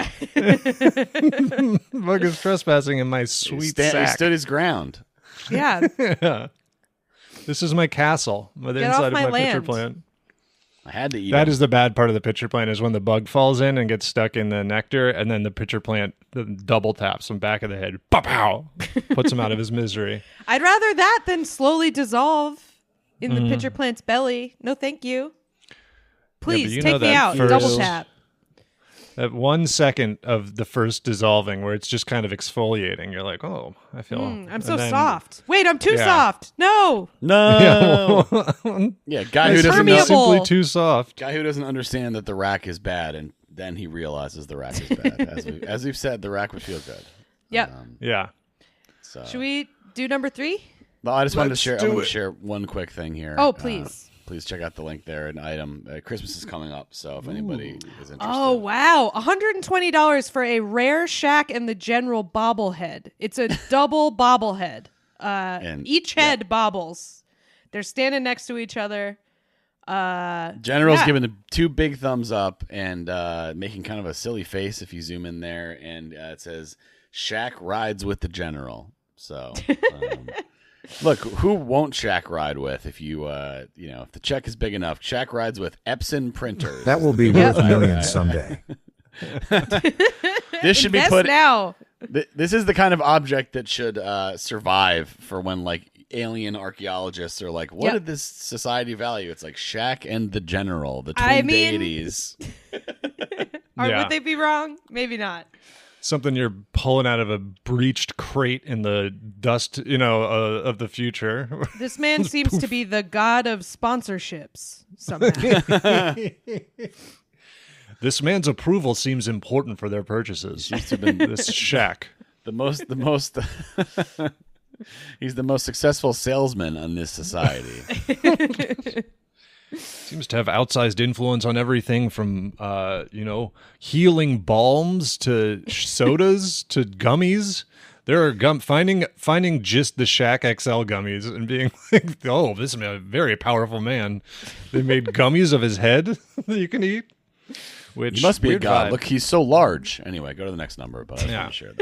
Bug is trespassing in my sweet He sack. stood his ground. Yeah. Yeah. This is my castle. The Get inside off of my my pitcher land. plant. I had to eat That it. is the bad part of the pitcher plant is when the bug falls in and gets stuck in the nectar, and then the pitcher plant double taps him back of the head. Pow! Puts him out of his misery. I'd rather that than slowly dissolve in Mm-hmm. the pitcher plant's belly. No, thank you. Please you know take me that out. first- Double tap. That 1 second of the first dissolving where it's just kind of exfoliating, you're like, oh, I feel. I'm so and then- soft. Wait, I'm too Yeah. soft. No. No. Yeah, Yeah, guy who It's doesn't know, permeable. simply too soft. guy who doesn't understand that the rack is bad, and then he realizes the rack is bad. As we've said, the rack would feel good. Yep. Yeah. So Should we do number 3? Well, I just wanted to Let's share. I do want it. to share one quick thing here. Oh, please. Please check out the link there. An item. Christmas is coming up, so if anybody is interested. Oh, wow. $120 for a rare Shaq and the General bobblehead. It's a double bobblehead. And- Each head bobbles. They're standing next to each other. General's Yeah. giving the 2 big thumbs up and making kind of a silly face if you zoom in there, and it says "Shaq rides with the General." So, look, who won't Shaq ride with if you if the check is big enough? Shaq rides with Epson printers. That will be Yep. worth millions someday. This should be Invest put. now. This is the kind of object that should survive for when like alien archaeologists are like, what Yep. did this society value? It's like Shaq and the General, the twin I mean- deities. Or Yeah. would they be wrong? Maybe not. Something you're pulling out of a breached crate in the dust, of the future. This man seems to be the god of sponsorships somehow. This man's approval seems important for their purchases. Used to have been This shack. the most he's the most successful salesman in this society. Seems to have outsized influence on everything from, healing balms to sodas to gummies. There are finding just the Shaq XL gummies and being like, oh, this is a very powerful man. They made gummies of his head that you can eat. Which He must be a weird god. vibe. Look, he's so large. Anyway, go to the next number, but I just Yeah. want to share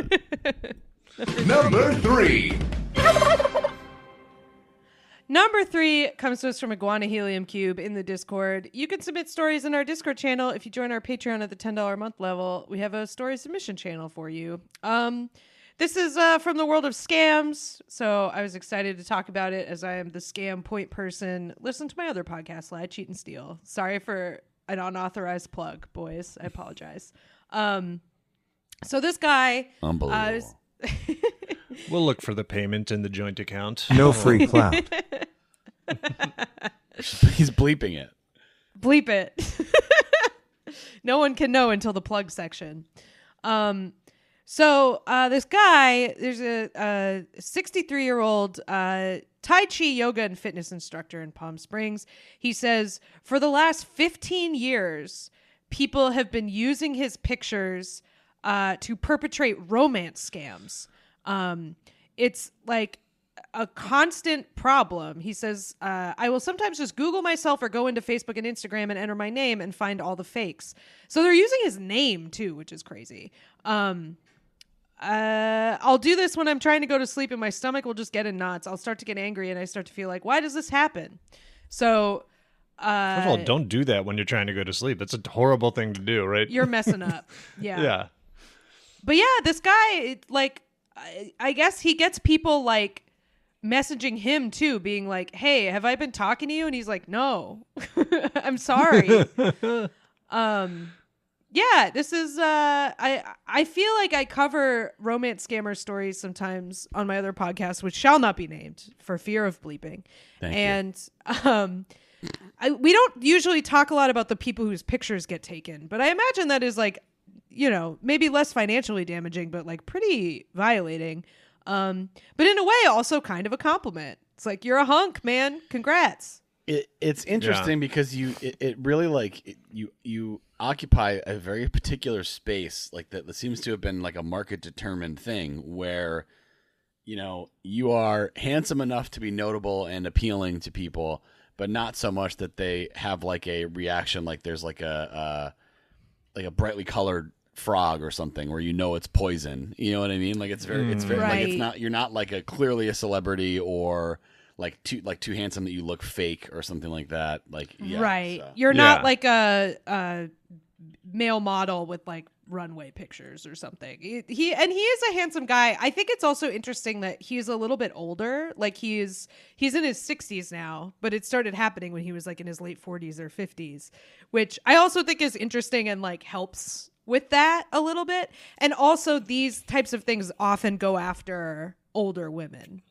that. Number 3. Number 3 comes to us from Iguana Helium Cube in the Discord. You can submit stories in our Discord channel. If you join our Patreon at the $10 a month level, we have a story submission channel for you. This is from the world of scams, so I was excited to talk about it as I am the scam point person. Listen to my other podcast, Lie, Cheat, and Steal. Sorry for an unauthorized plug, boys. I apologize. So this guy... Unbelievable. We'll look for the payment in the joint account. No free clout. He's bleeping it. Bleep it. No one can know until the plug section. So this guy, there's a 63-year-old Tai Chi yoga and fitness instructor in Palm Springs. He says, for the last 15 years, people have been using his pictures to perpetrate romance scams. It's like a constant problem. He says, I will sometimes just Google myself or go into Facebook and Instagram and enter my name and find all the fakes. So they're using his name too, which is crazy. I'll do this when I'm trying to go to sleep and my stomach will just get in knots. I'll start to get angry and I start to feel like, why does this happen? So, First of all, don't do that when you're trying to go to sleep. That's a horrible thing to do, right? you're messing up. Yeah. Yeah. But yeah, this guy, like, I guess he gets people like messaging him too, being like, hey, have I been talking to you? And he's like, no, I'm sorry. Yeah, this is I feel like I cover romance scammer stories sometimes on my other podcast, which shall not be named for fear of bleeping. Thank you. And we don't usually talk a lot about the people whose pictures get taken, but I imagine that is like, you know, maybe less financially damaging, but like pretty violating. But in a way, also kind of a compliment. It's like, you're a hunk, man. Congrats. It's interesting because it really like you occupy a very particular space like that seems to have been like a market determined thing where, you know, you are handsome enough to be notable and appealing to people, but not so much that they have like a reaction, like there's like a brightly colored frog or something where it's poison. You know what I mean? Like it's very Right. like it's not, you're not like clearly a celebrity or like too handsome that you look fake or something like that. Like right. so. You're not like a male model with like runway pictures or something. He is a handsome guy. I think it's also interesting that he's a little bit older. Like he's in his 60s now, but it started happening when he was like in his late 40s or 50s, which I also think is interesting and like helps with that a little bit. And also these types of things often go after older women.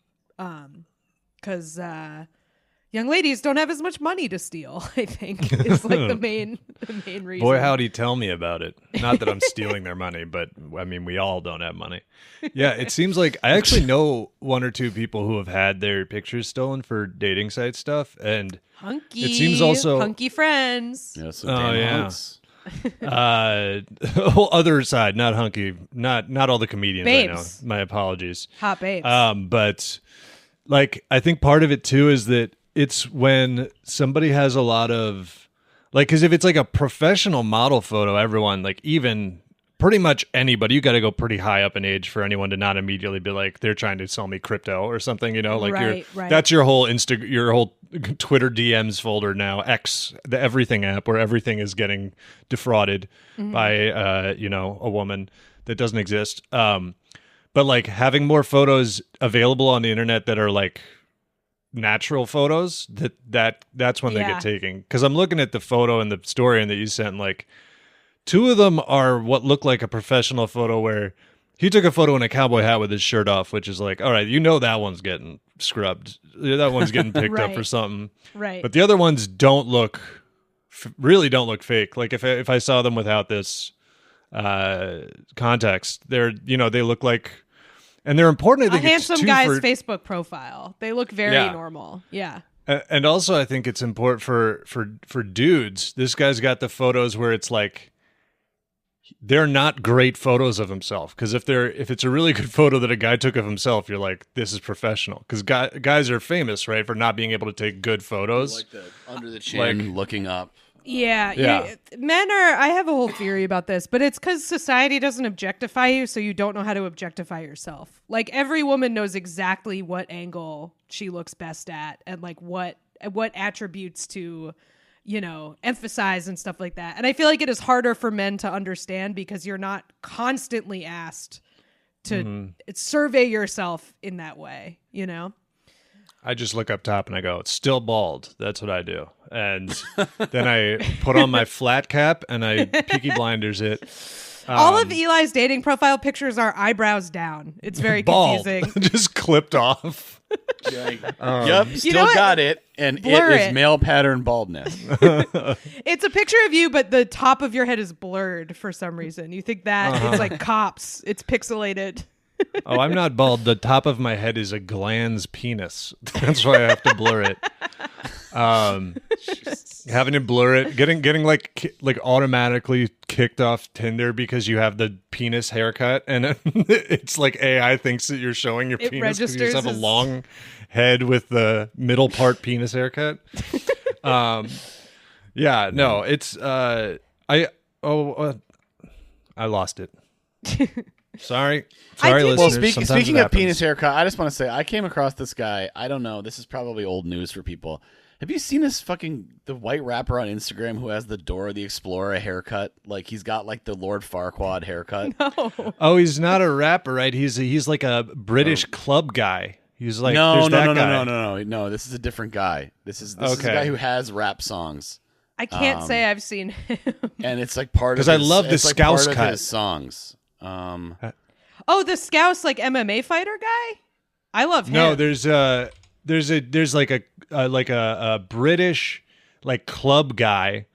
Because young ladies don't have as much money to steal, I think, is like the main reason. Boy, howdy, tell me about it. Not that I'm stealing their money, but I mean, we all don't have money. Yeah, it seems like I actually know one or two people who have had their pictures stolen for dating site stuff, and hunky. It seems also hunky friends. Yeah, so damn hunks. Other side, not hunky, not all the comedians Babes. I know. My apologies. Hot babes. But like, I think part of it too is that it's when somebody has a lot of like, because if it's like a professional model photo, everyone, like even pretty much anybody, you got to go pretty high up in age for anyone to not immediately be like, they're trying to sell me crypto or something, like right. that's your whole your whole Twitter DMs folder now, X, the everything app where everything is getting defrauded by, a woman that doesn't exist. But like having more photos available on the internet that are like natural photos, that's when they get taken. Because I'm looking at the photo and the story and that you sent, like two of them are what look like a professional photo where he took a photo in a cowboy hat with his shirt off, which is like, all right, that one's getting scrubbed. That one's getting picked up for something. Right. But the other ones really don't look fake. Like if I saw them without this context, they look like. And they're important. I think a handsome it's too guy's Facebook profile. They look very normal. Yeah. And also, I think it's important for dudes. This guy's got the photos where it's like they're not great photos of himself. Because if it's a really good photo that a guy took of himself, you're like, this is professional. Because guys are famous, right, for not being able to take good photos. Like the under the chin, looking up. Yeah. Men are, I have a whole theory about this, but it's because society doesn't objectify you, so you don't know how to objectify yourself. Like every woman knows exactly what angle she looks best at and like what attributes to, emphasize and stuff like that. And I feel like it is harder for men to understand because you're not constantly asked to survey yourself in that way, I just look up top and I go, it's still bald. That's what I do. And then I put on my flat cap and I Peaky Blinders it. All of Eli's dating profile pictures are eyebrows down. It's very bald. confusing. Just clipped off. Yep, still got it. And Blur it is it. male pattern baldness. It's a picture of you, but the top of your head is blurred for some reason. You think that it's like cops. It's pixelated. Oh, I'm not bald. The top of my head is a gland's penis. That's why I have to blur it. Having to blur it, getting like automatically kicked off Tinder because you have the penis haircut, and it's like AI thinks that you're showing your penis because you just have a long head with the middle part penis haircut. Yeah, no, it's I lost it. Sorry, listeners. Well, Sometimes speaking it of happens. penis haircut, I just want to say I came across this guy. I don't know. This is probably old news for people. Have you seen the white rapper on Instagram who has the Dora the Explorer haircut? Like he's got like the Lord Farquaad haircut. No. Oh, he's not a rapper, right? He's like a British club guy. He's like No. This is a different guy. This is a guy who has rap songs. I can't say I've seen him. And it's like part of 'Cause I love the it's like Scouse part cut. of his songs. Oh, the Scouse like MMA fighter guy? I love him. No, there's like a British like club guy,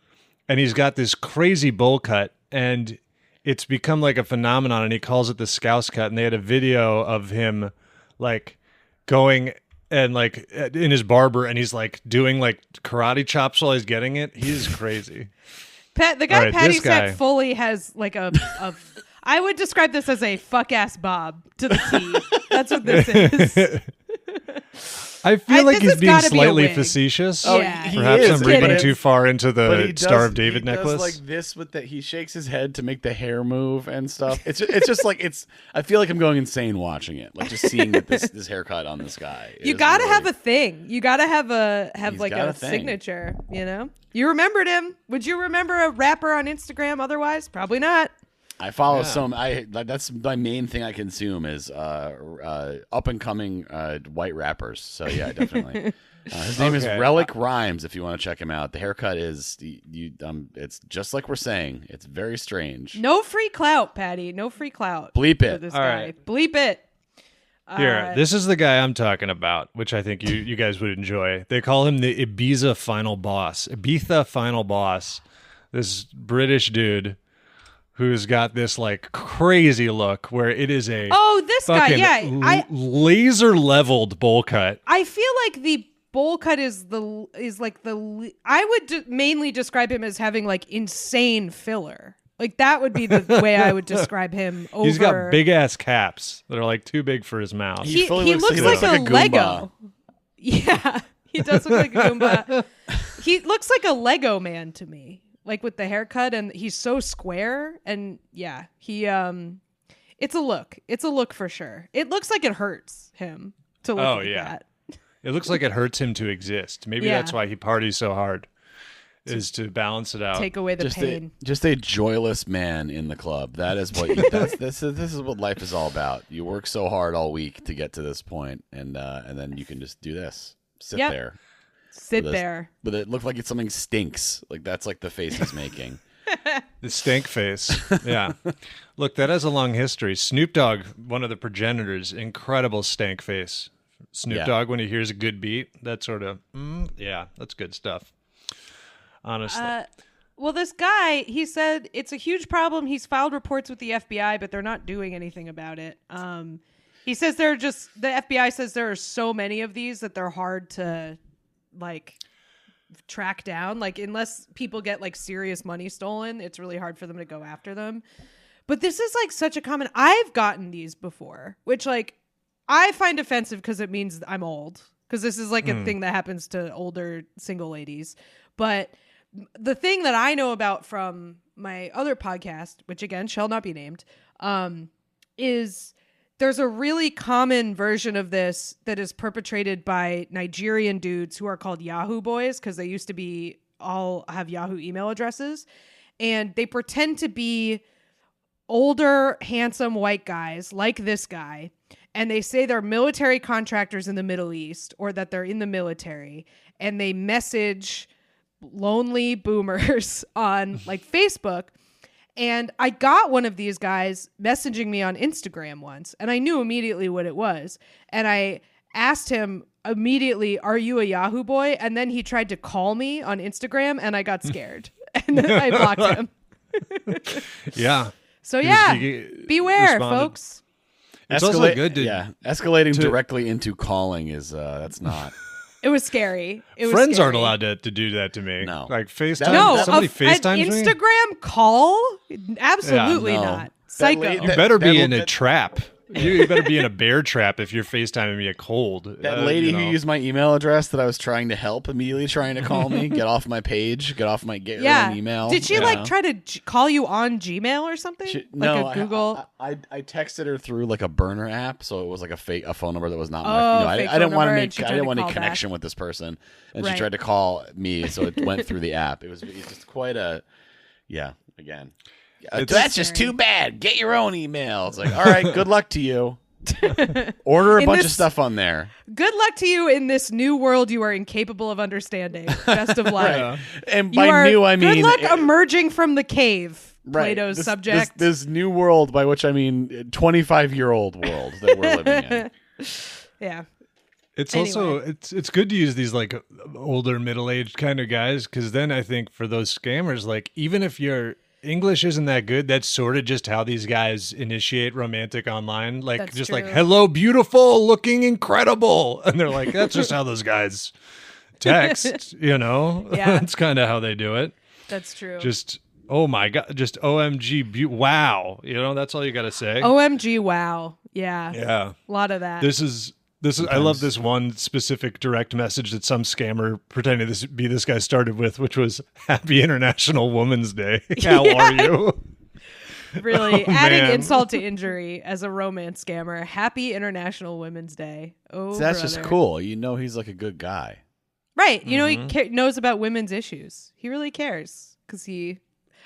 and he's got this crazy bowl cut, and it's become like a phenomenon, and he calls it the Scouse cut. And they had a video of him like going and like in his barber, and he's like doing like karate chops while he's getting it. He's crazy. The guy All right, Patty this guy. Set fully has like a I would describe this as a fuck ass Bob to the T. That's what this is. I feel like this he's has being gotta be a slightly wig. facetious. Oh, Yeah. he Perhaps is, I'm but reading it's- too far into but the he Star of does- David he necklace. does like this with that. He shakes his head to make the hair move and stuff. It's just like I feel like I'm going insane watching it. Like just seeing that this haircut on this guy. You is gotta really- have a thing. You gotta have He's like got a a thing. signature. You know. You remembered him. Would you remember a rapper on Instagram otherwise? Probably not. I follow some. That's my main thing I consume is up and coming white rappers. So yeah, definitely. His name is Okay. Relic Rhymes. If you want to check him out, the haircut is it's just like we're saying. It's very strange. No free clout, Patty. No free clout. Bleep for it. This All guy. right. Bleep it. Here, this is the guy I'm talking about, which I think you guys would enjoy. They call him the Ibiza Final Boss. Ibiza Final Boss. This British dude who's got this like crazy look where it is a Oh, this guy. fucking Yeah, laser leveled bowl cut. I feel like the bowl cut is I would mainly describe him as having like insane filler. Like that would be the way I would describe him. Over. He's got big ass caps that are like too big for his mouth. He fully looks looks like, like a a Goomba. Lego. Yeah, he does look like a Goomba. He looks like a Lego man to me, like with the haircut, and he's so square. And yeah, it's a look. It's a look for sure. It looks like it hurts him to look like that. It looks like it hurts him to exist. Maybe Yeah. that's why he parties so hard, is to balance it out. Take away the pain. Just a joyless man in the club. That is what this is what life is all about. You work so hard all week to get to this point, and then you can just do this. Sit Yep. there. Sit with this- there. But it looked like something stinks. Like that's like the face he's making. The stank face. Yeah. Look, that has a long history. Snoop Dogg, one of the progenitors, incredible stank face. Snoop Yeah. Dogg, when he hears a good beat, that sort of, yeah, that's good stuff. Honestly. Well, this guy, he said it's a huge problem. He's filed reports with the FBI, but they're not doing anything about it. He says the FBI says there are so many of these that they're hard to like track down. Like unless people get like serious money stolen, it's really hard for them to go after them. But this is like such a common. I've gotten these before, which like I find offensive because it means I'm old. Because this is like a thing that happens to older single ladies. But the thing that I know about from my other podcast, which again shall not be named, is there's a really common version of this that is perpetrated by Nigerian dudes who are called Yahoo boys because they used to be all have Yahoo email addresses. And they pretend to be older, handsome white guys like this guy. And they say they're military contractors in the Middle East or that they're in the military. And they message lonely boomers on like Facebook. And I got one of these guys messaging me on Instagram once, and I knew immediately what it was. And I asked him immediately, "Are you a Yahoo boy?" And then he tried to call me on Instagram, and I got scared. And then I blocked him. yeah. So yeah, he beware, responded. folks. It's also good to, escalating directly into calling is that's not. It was scary. It was friends scary. aren't allowed to do that to me. No. Like FaceTime. No, somebody an FaceTimes me. Instagram call? Absolutely no. not. Psycho. You better be in a trap. You better be in a bear trap if you're FaceTiming me a cold. That lady you know. who used my email address that I was trying to help immediately trying to call me, get off my page, get off my get your own email. Did she you like know? try to call you on Gmail or something? No, a Google. I texted her through like a burner app, so it was like a phone number that was not Oh, my. fake I didn't phone want to number, make and she I tried didn't to want any call connection back. with this person, and Right. she tried to call me, so it went through the app. It was just quite a again. That's just too bad. Get your own email. It's like, all right, good luck to you. Order a In bunch of this- stuff on there. Good luck to you in this new world you are incapable of understanding. Best of luck. And You by are, new, I mean good luck emerging from the cave. right. Plato's This- subject. This new world, by which I mean 25-year-old world that we're living in. Yeah. It's Anyway. also it's good to use these like older middle-aged kind of guys because then I think for those scammers, like even if your English isn't that good, that's sort of just how these guys initiate romantic online. Like That's just true. like hello, beautiful, looking incredible, and they're like that's just how those guys text. You know, Yeah. that's kind of how they do it. That's true. Just oh my god, just OMG, wow. You know, that's all you got to say. OMG, wow. Yeah. Yeah. A lot of that. This is I love this one specific direct message that some scammer pretending to be this guy started with, which was Happy International Women's Day. How are you? Really adding man. insult to injury as a romance scammer. Happy International Women's Day. Oh, So that's brother. just cool. You know, he's like a good guy. Right. You know, he knows about women's issues. He really cares because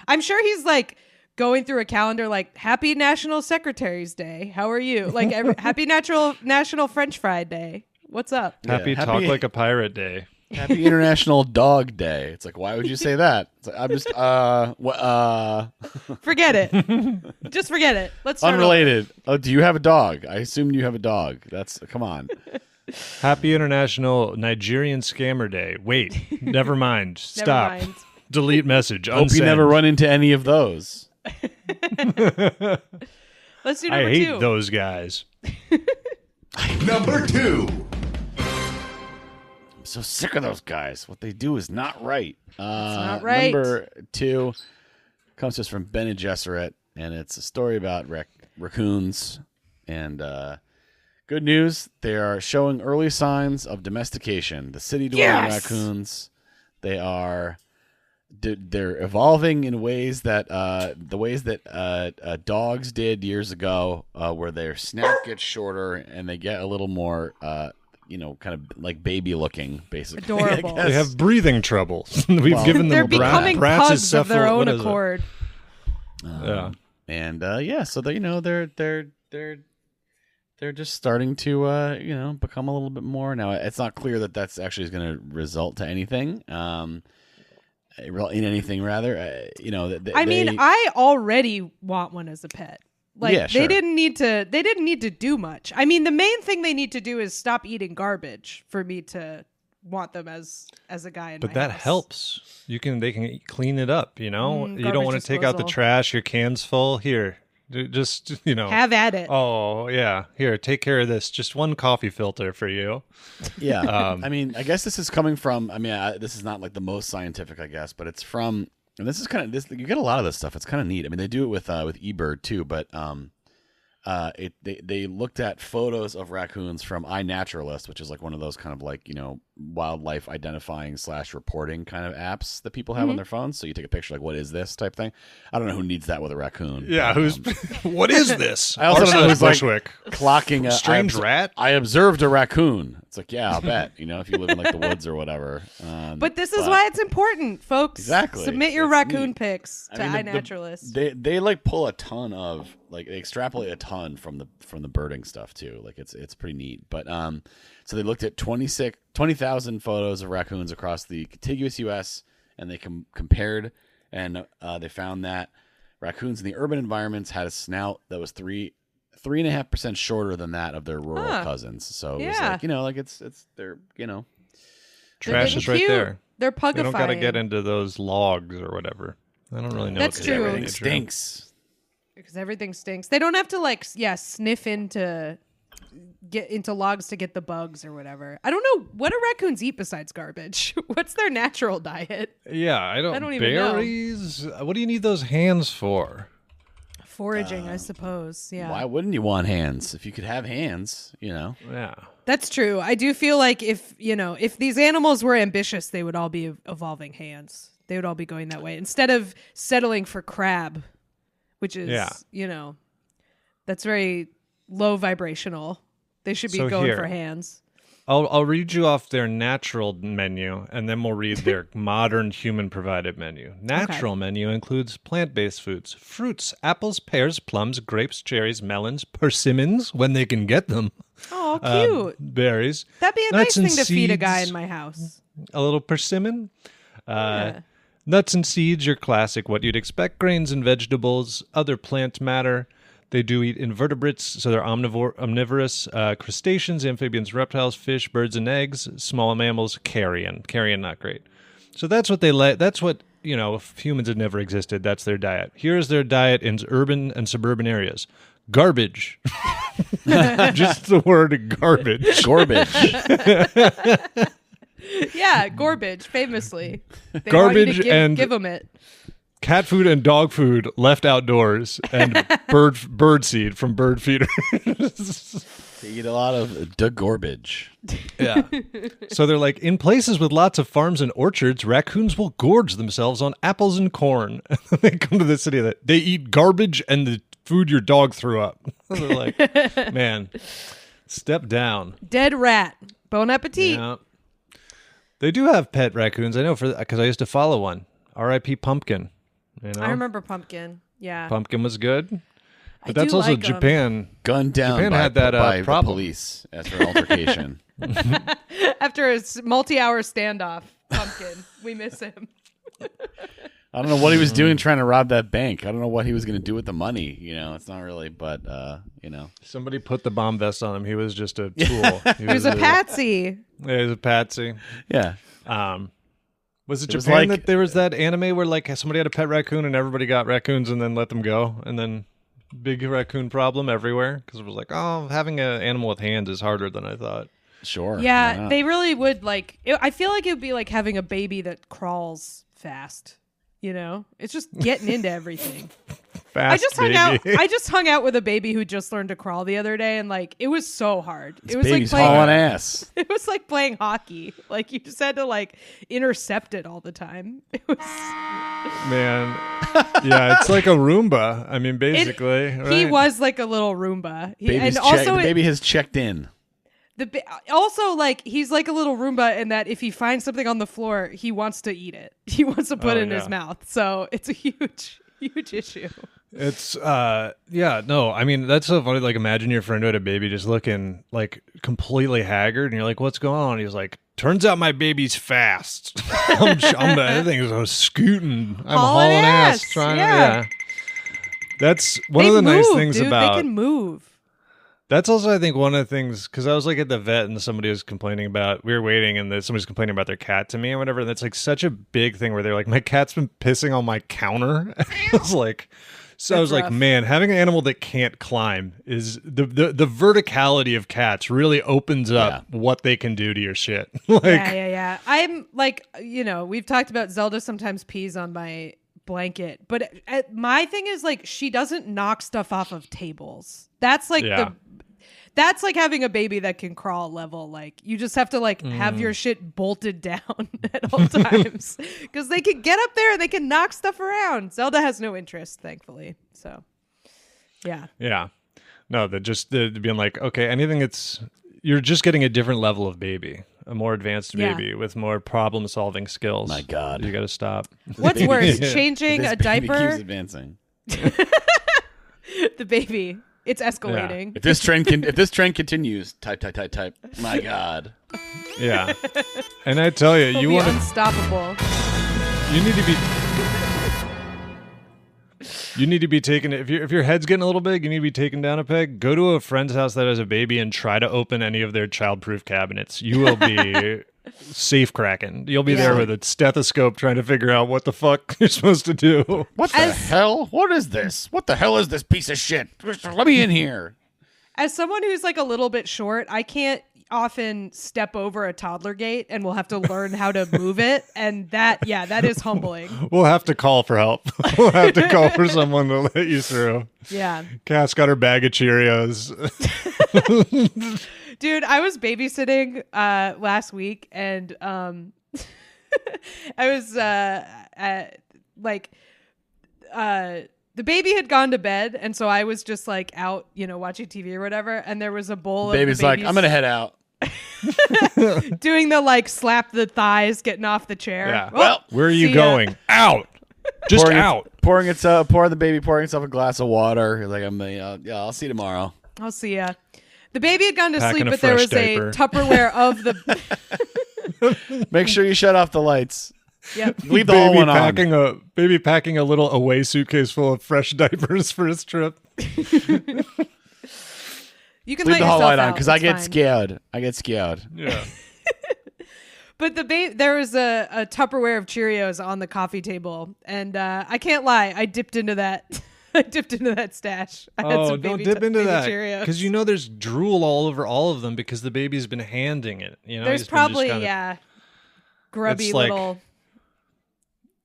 I'm sure he's like going through a calendar like Happy National Secretary's Day. How are you? Like Happy National French Fry Day. What's up? Happy Talk Like a Pirate Day. Happy International Dog Day. It's like, why would you say that? It's like, I'm just Forget it. Just forget it. Let's start unrelated. Oh, do you have a dog? I assume you have a dog. Come on. Happy International Nigerian Scammer Day. Wait, never mind. Stop. Never mind. Delete message. Hope you Unsend. never run into any of those. Let's do I number hate 2. those guys. Number 2. I'm so sick of those guys. What they do is not right. not right. Number 2 comes to us from Ben and Jesseret, and it's a story about raccoons. And good news, they are showing early signs of domestication. The city-dwelling raccoons, they're evolving in ways that dogs did years ago, where their snout gets shorter and they get a little more, kind of like baby looking, basically. Adorable. They have breathing trouble. We've given They're them becoming Bratz's pugs of their own what is it? accord. Yeah. And so they're just starting to become a little bit more. Now it's not clear that that's actually going to result to anything. In anything, rather. I already want one as a pet. Like Yeah, sure. they didn't need to do much. I mean, the main thing they need to do is stop eating garbage for me to want them as a guy in But my that house. helps. They can clean it up, you know? You don't garbage want to take out the disposal. trash, your can's full. Here. Just, Have at it. Oh, yeah. Here, take care of this. Just one coffee filter for you. Yeah. I mean, I guess this is coming from, this is not like the most scientific, I guess, but it's from, and this is kind of, you get a lot of this stuff. It's kind of neat. I mean, they do it with eBird too, but they looked at photos of raccoons from iNaturalist, which is like one of those kind of like, wildlife identifying / reporting kind of apps that people have on their phones. So you take a picture like, what is this type thing? I don't know who needs that with a raccoon. Yeah, but, what is this? I also don't know who's like Bushwick. clocking a Strange rat? I observed a raccoon. It's like, yeah, I'll bet. If you live in like the woods or whatever. But this is why it's important, folks. Exactly. Submit your It's raccoon neat. pics to I mean, iNaturalist. they like pull a ton of they extrapolate a ton from the birding stuff too. Like it's pretty neat. But so they looked at 20,000 photos of raccoons across the contiguous U.S. and they compared, and they found that raccoons in the urban environments had a snout that was 3.5% shorter than that of their rural cousins. So it was like, it's they're Trash getting is right cute. there. They're pugifying. They don't got to get into those logs or whatever. I don't really know. That's what to do true. with everything nature. stinks. Because everything stinks. They don't have to sniff into get into logs to get the bugs or whatever. I don't know, what do raccoons eat besides garbage? What's their natural diet? Yeah, I don't even know. berries. What do you need those hands for? Foraging, I suppose. Yeah. Why wouldn't you want hands? If you could have hands, Yeah. That's true. I do feel like if these animals were ambitious, they would all be evolving hands. They would all be going that way instead of settling for crab, which is, that's very low vibrational. They should be So going here. for hands. I'll read you off their natural menu, and then we'll read their modern human-provided menu. Natural menu includes plant-based foods, fruits, apples, pears, plums, grapes, cherries, melons, persimmons, when they can get them. Oh, cute. Berries. That'd be a nuts nice and thing to feed a guy seeds. in my house. A little persimmon. Yeah. Nuts and seeds, your classic, what you'd expect. Grains and vegetables, other plant matter. They do eat invertebrates, so they're omnivorous. Crustaceans, amphibians, reptiles, fish, birds, and eggs. Small mammals, carrion. Carrion, not great. So that's what they like. That's what, if humans had never existed, that's their diet. Here's their diet in urban and suburban areas. Garbage. Just the word garbage. Garbage. Yeah, Gorbage, famously. They Garbage want you to and- give them it. Cat food and dog food left outdoors, and bird seed from bird feeders. They eat a lot of garbage. Yeah. So they're like, in places with lots of farms and orchards, raccoons will gorge themselves on apples and corn. They come to the city that they eat garbage and the food your dog threw up. They're like, man, step down. Dead rat. Bon appetit. Yeah. They do have pet raccoons. I know because I used to follow one. R.I.P. Pumpkin. You know? I remember Pumpkin. Yeah. Pumpkin was good. But I that's do also like 'em. Japan. Gunned down Japan by, had that, by the problem. police after an altercation. After a multi-hour standoff, Pumpkin. We miss him. I don't know what he was doing trying to rob that bank. I don't know what he was going to do with the money. You know, it's not really, but, you know. Somebody put the bomb vest on him. He was just a tool. He was a patsy. Yeah, he was a patsy. Yeah. Was it It was Japan like- that there was that anime where like somebody had a pet raccoon and everybody got raccoons and then let them go, and then big raccoon problem everywhere because it was like, oh, having an animal with hands is harder than I thought. Sure. why Yeah, not? they really would I feel like it would be like having a baby that crawls fast. You know, it's just getting into everything. Fast I just hung baby. out. I just hung out with a baby who just learned to crawl the other day, and like it was so hard. It was like Baby's playing. hauling ass. It was like playing hockey. Like you just had to like intercept it all the time. It was. Man, yeah, it's like a Roomba. I mean, basically, He right? was like a little Roomba, Baby's and also the baby has checked in. also like he's like a little Roomba in that if he finds something on the floor, he wants to eat it. He wants to put it in his yeah. mouth. So it's a huge issue. It's yeah, no, I mean that's so funny. Like, imagine your friend who had a baby just looking like completely haggard, and you're like, "What's going on?" He's like, "Turns out my baby's fast. I think I'm scooting. I'm Hauling hauling ass ass, trying yeah. to." Yeah, that's one They of the move, nice things dude. about. They can move. That's also, I think, one of the things, because I was like at the vet and somebody was complaining about, we were waiting and somebody's complaining about their cat to me and whatever. And that's like such a big thing where they're like, my cat's been pissing on my counter. I was like, so I was That's like, rough. man, having an animal that can't climb is the verticality of cats really opens up what they can do to your shit. Like, Yeah. I'm like, we've talked about Zelda sometimes pees on my blanket, but my thing is like she doesn't knock stuff off of tables. That's like that's like having a baby that can crawl level. Like you just have to like have your shit bolted down at all times because they can get up there and they can knock stuff around. Zelda has no interest, thankfully. So yeah. No, being like, okay, anything you're just getting a different level of baby, a more advanced baby with more problem solving skills. My God. You got to stop. What's worse, changing This a baby diaper? keeps advancing. The baby. It's escalating. If this trend continues, type. My God. Yeah. And I tell you, It'll you be want to. unstoppable. You need to be. You need to be taken. If your head's getting a little big, you need to be taken down a peg. Go to a friend's house that has a baby and try to open any of their childproof cabinets. You will be safe cracking. You'll be there with a stethoscope trying to figure out what the fuck you're supposed to do. What the hell? What is this? What the hell is this piece of shit? Let me in here. As someone who's like a little bit short, I can't often step over a toddler gate and we'll have to learn how to move it. And that is humbling. We'll have to call for help. We'll have to call for someone to let you through. Yeah. Cass got her bag of Cheerios. Dude, I was babysitting last week and I was the baby had gone to bed, and so I was just like out, watching TV or whatever, and there was a bowl Baby's of the like, I'm gonna head out. doing the like slap the thighs, getting off the chair. Yeah. Well, Where are you see ya. going? Out. Just out. Pouring the baby pouring itself a glass of water. He's like, I'll see you tomorrow. I'll see ya. The baby had gone to Packing sleep, a but there fresh was diaper. a Tupperware of the. Make sure you shut off the lights. Yep. Leave the whole one on. Baby packing a little away suitcase full of fresh diapers for his trip. You can Leave let the whole yourself light on out. because I It's get fine. scared. I get scared. Yeah. But there was a Tupperware of Cheerios on the coffee table, and I can't lie, I dipped into that. I dipped into that stash. I had some don't baby dip into baby that Cheerios. because there's drool all over all of them because the baby's been handing it. There's he's been just probably kinda- grubby It's like- little.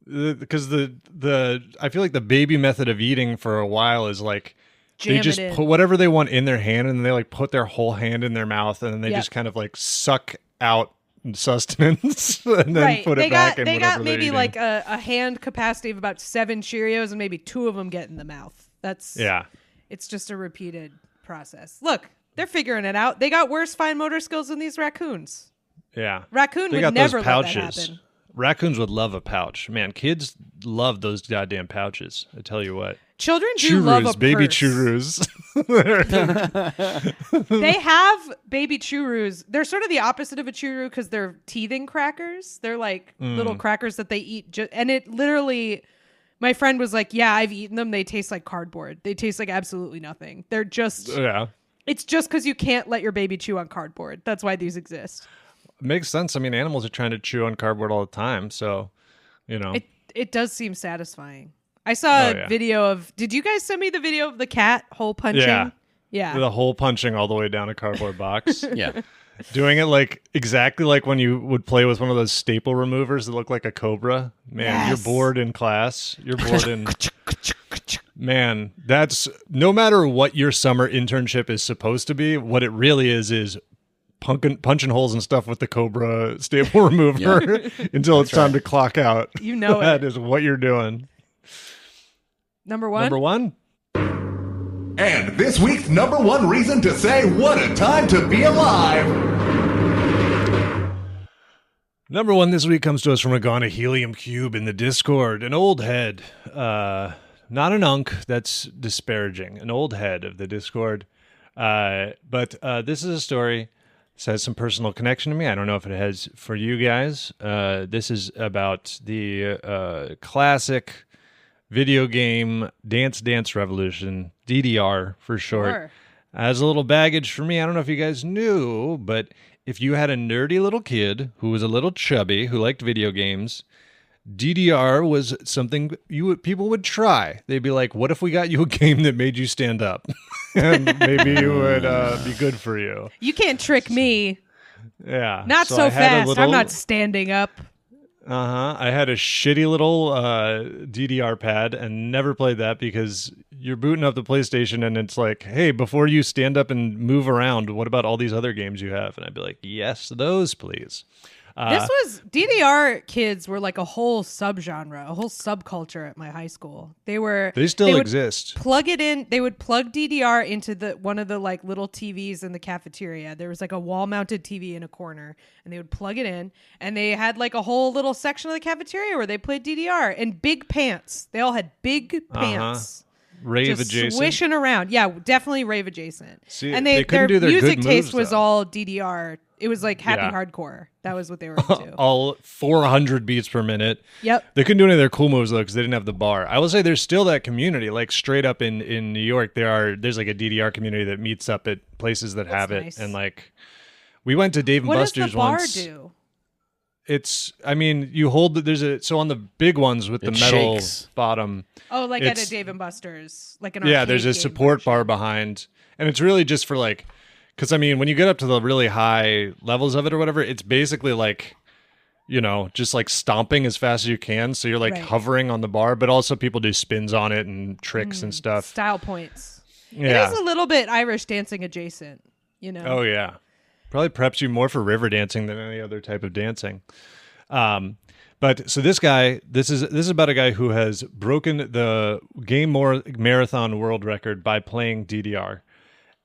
because the I feel like the baby method of eating for a while is like jam they just it in. put whatever they want in their hand, and they like put their whole hand in their mouth, and then they Yep. just kind of like suck out sustenance and then put it back in They whatever got they're maybe eating. like a hand capacity of about 7 Cheerios, and maybe 2 of them get in the mouth. It's just a repeated process. Look, they're figuring it out. They got worse fine motor skills than these raccoons. Yeah. Raccoon They would got never those let that pouches. happen. Raccoons would love a pouch. Man, kids love those goddamn pouches. I tell you what. Children do love a baby purse. churros. They have baby churros. They're sort of the opposite of a churro because they're teething crackers. They're like little crackers that they eat. And it literally, my friend was like, yeah, I've eaten them. They taste like cardboard. They taste like absolutely nothing. They're just, Yeah. it's just because you can't let your baby chew on cardboard. That's why these exist. Makes sense. I mean, animals are trying to chew on cardboard all the time. So, It does seem satisfying. I saw a yeah. video of, did you guys send me the video of the cat hole punching? Yeah. Yeah. The hole punching all the way down a cardboard box. Yeah. Doing it like exactly like when you would play with one of those staple removers that look like a cobra. Man, Yes. you're bored in class. You're bored in. Man, that's no matter what your summer internship is supposed to be, what it really is punching holes and stuff with the cobra staple remover until it's time to clock out. You know it. That is what you're doing. Number one? Number one? And this week's number one reason to say what a time to be alive. Number one this week comes to us from a Helium Cube in the Discord. An old head. Not an unk. That's disparaging. An old head of the Discord. But this is a story. This has some personal connection to me. I don't know if it has for you guys. This is about the classic video game Dance Revolution, DDR for short. Sure. As a little baggage for me, I don't know if you guys knew, but if you had a nerdy little kid who was a little chubby, who liked video games, DDR was something people would try. They'd be like, what if we got you a game that made you stand up? And maybe it would be good for you. You can't trick me. Yeah. Not so I had a fast. I'm not standing up. I had a shitty little DDR pad and never played that because you're booting up the PlayStation and it's like, hey, before you stand up and move around, what about all these other games you have? And I'd be like, yes, those, please. This was DDR kids were like a whole subgenre, a whole subculture at my high school. They They would still exist. Plug it in. They would plug DDR into one of the like little TVs in the cafeteria. There was like a wall-mounted TV in a corner, and they would plug it in, and they had like a whole little section of the cafeteria where they played DDR and big pants. They all had big pants. Rave Just adjacent. swishing around. Yeah, definitely rave adjacent. See, and they couldn't their do their music good taste moves, was though. all DDR. It was like happy Yeah. hardcore. That was what they were into. All 400 beats per minute. Yep. They couldn't do any of their cool moves though because they didn't have the bar. I will say there's still that community. Like straight up in New York, there's like a DDR community that meets up at places that have nice. it. And like we went to Dave and What does Buster's the bar once. do? You hold so on the big ones with the It metal shakes. bottom. Oh, like at a It's- Dave and Buster's, like an Yeah, arcade there's a game support version. bar behind, and it's really just for like, because I mean, when you get up to the really high levels of it or whatever, it's basically like, just like stomping as fast as you can. So you're like Right. hovering on the bar, but also people do spins on it and tricks and stuff. Style points. Yeah. It is a little bit Irish dancing adjacent, Oh yeah, probably preps you more for river dancing than any other type of dancing. But so this is about a guy who has broken the game marathon world record by playing DDR.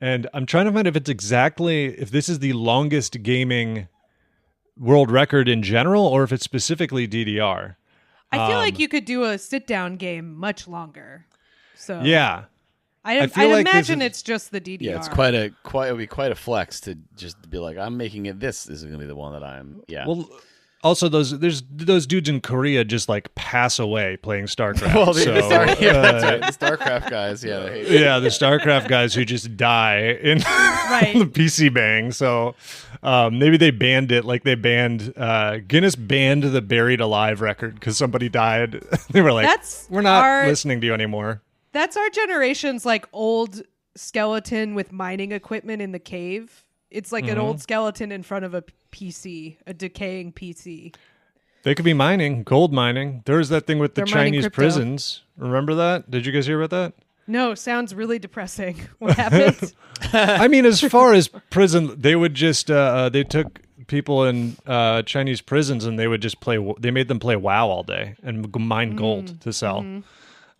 And I'm trying to find if this is the longest gaming world record in general or if it's specifically DDR. I feel like you could do a sit down game much longer. So Yeah. I I feel like this imagine is- it's just the DDR. Yeah, it's it would be quite a flex to just be like, I'm making it. This is going to be the one that I'm. Yeah. Well, also those dudes in Korea just like pass away playing StarCraft. Well, so, that's right. The StarCraft guys. Yeah, they hate it. yeah, the StarCraft guys who just die in Right. the PC bang. So maybe they banned it like they banned Guinness banned the buried alive record because somebody died. They were like, we're not listening to you anymore. That's our generation's like old skeleton with mining equipment in the cave. It's like an old skeleton in front of a PC, a decaying PC. They could be mining, gold mining. There was that thing with the They're mining Chinese crypto. prisons. Remember that? Did you guys hear about that? No, sounds really depressing. What happened? I mean, as far as prison, they would just they took people in Chinese prisons and they would just they made them play WoW all day and mine gold to sell.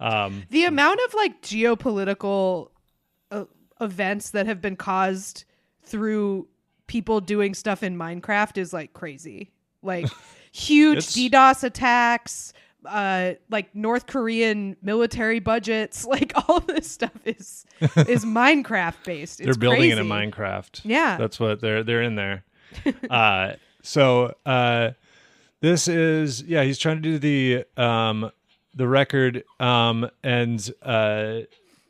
The amount of like geopolitical events that have been caused through people doing stuff in Minecraft is like crazy. Like huge DDoS attacks, like North Korean military budgets, like all this stuff is Minecraft based. They're building it in Minecraft. Yeah. That's what they're in there. This is he's trying to do the record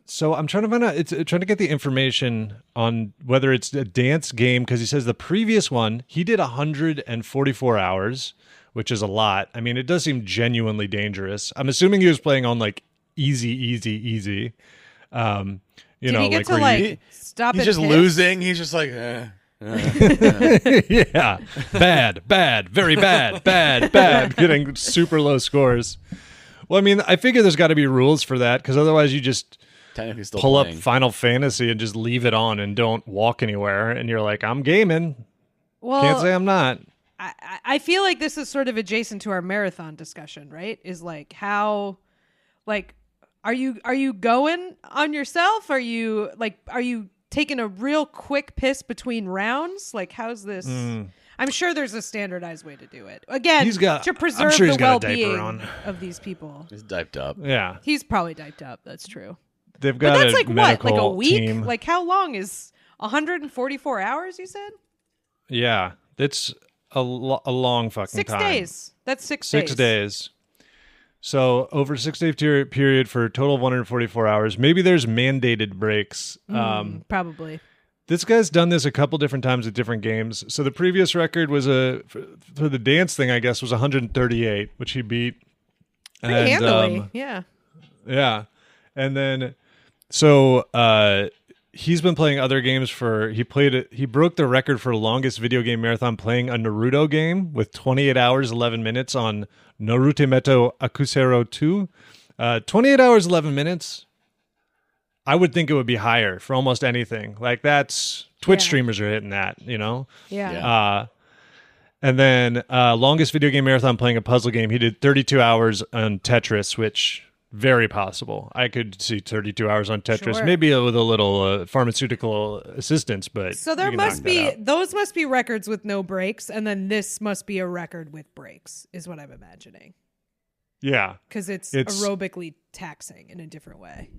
so I'm trying to find out. Trying to get the information on whether it's a dance game, because he says the previous one he did 144 hours, which is a lot. I mean, it does seem genuinely dangerous. I'm assuming he was playing on like easy. Did You he know, get like to stop? He's just piss? losing. He's just like. yeah, bad, very bad, getting super low scores. Well, I mean, I figure there's got to be rules for that, because otherwise you just Technically still pull playing. up Final Fantasy and just leave it on and don't walk anywhere, and you're like, I'm gaming. Well, Can't say I'm not. I feel like this is sort of adjacent to our marathon discussion, right? Is like how, like, are you going on yourself? Are you taking a real quick piss between rounds? Like, how's this? I'm sure there's a standardized way to do it. Again, to preserve the well-being of these people. He's diped up. Yeah, He's probably diped up. That's true. they've got But that's a like what? medical Like a week? team. Like how long is 144 hours? You said Yeah, it's a long fucking 6 time. days. That's 6 6 days. So over a 6 day period for a total of 144 hours. Maybe there's mandated breaks. Probably. This guy's done this a couple different times with different games. So the previous record was for the dance thing, I guess, was 138, which he beat. Pretty handily. Yeah. Yeah. And then so he's been playing other games he broke the record for longest video game marathon playing a Naruto game with 28 hours 11 minutes on Naruto Meto Akusero 2. 28 hours 11 minutes. I would think it would be higher for almost anything. Like that's Twitch streamers are hitting that, you know? Yeah. And then longest video game marathon playing a puzzle game. He did 32 hours on Tetris, which very possible. I could see 32 hours on Tetris, Sure. maybe with a little pharmaceutical assistance, but So there you can must knock be that out. those must be records with no breaks, and then this must be a record with breaks, is what I'm imagining. Yeah. Because it's aerobically taxing in a different way.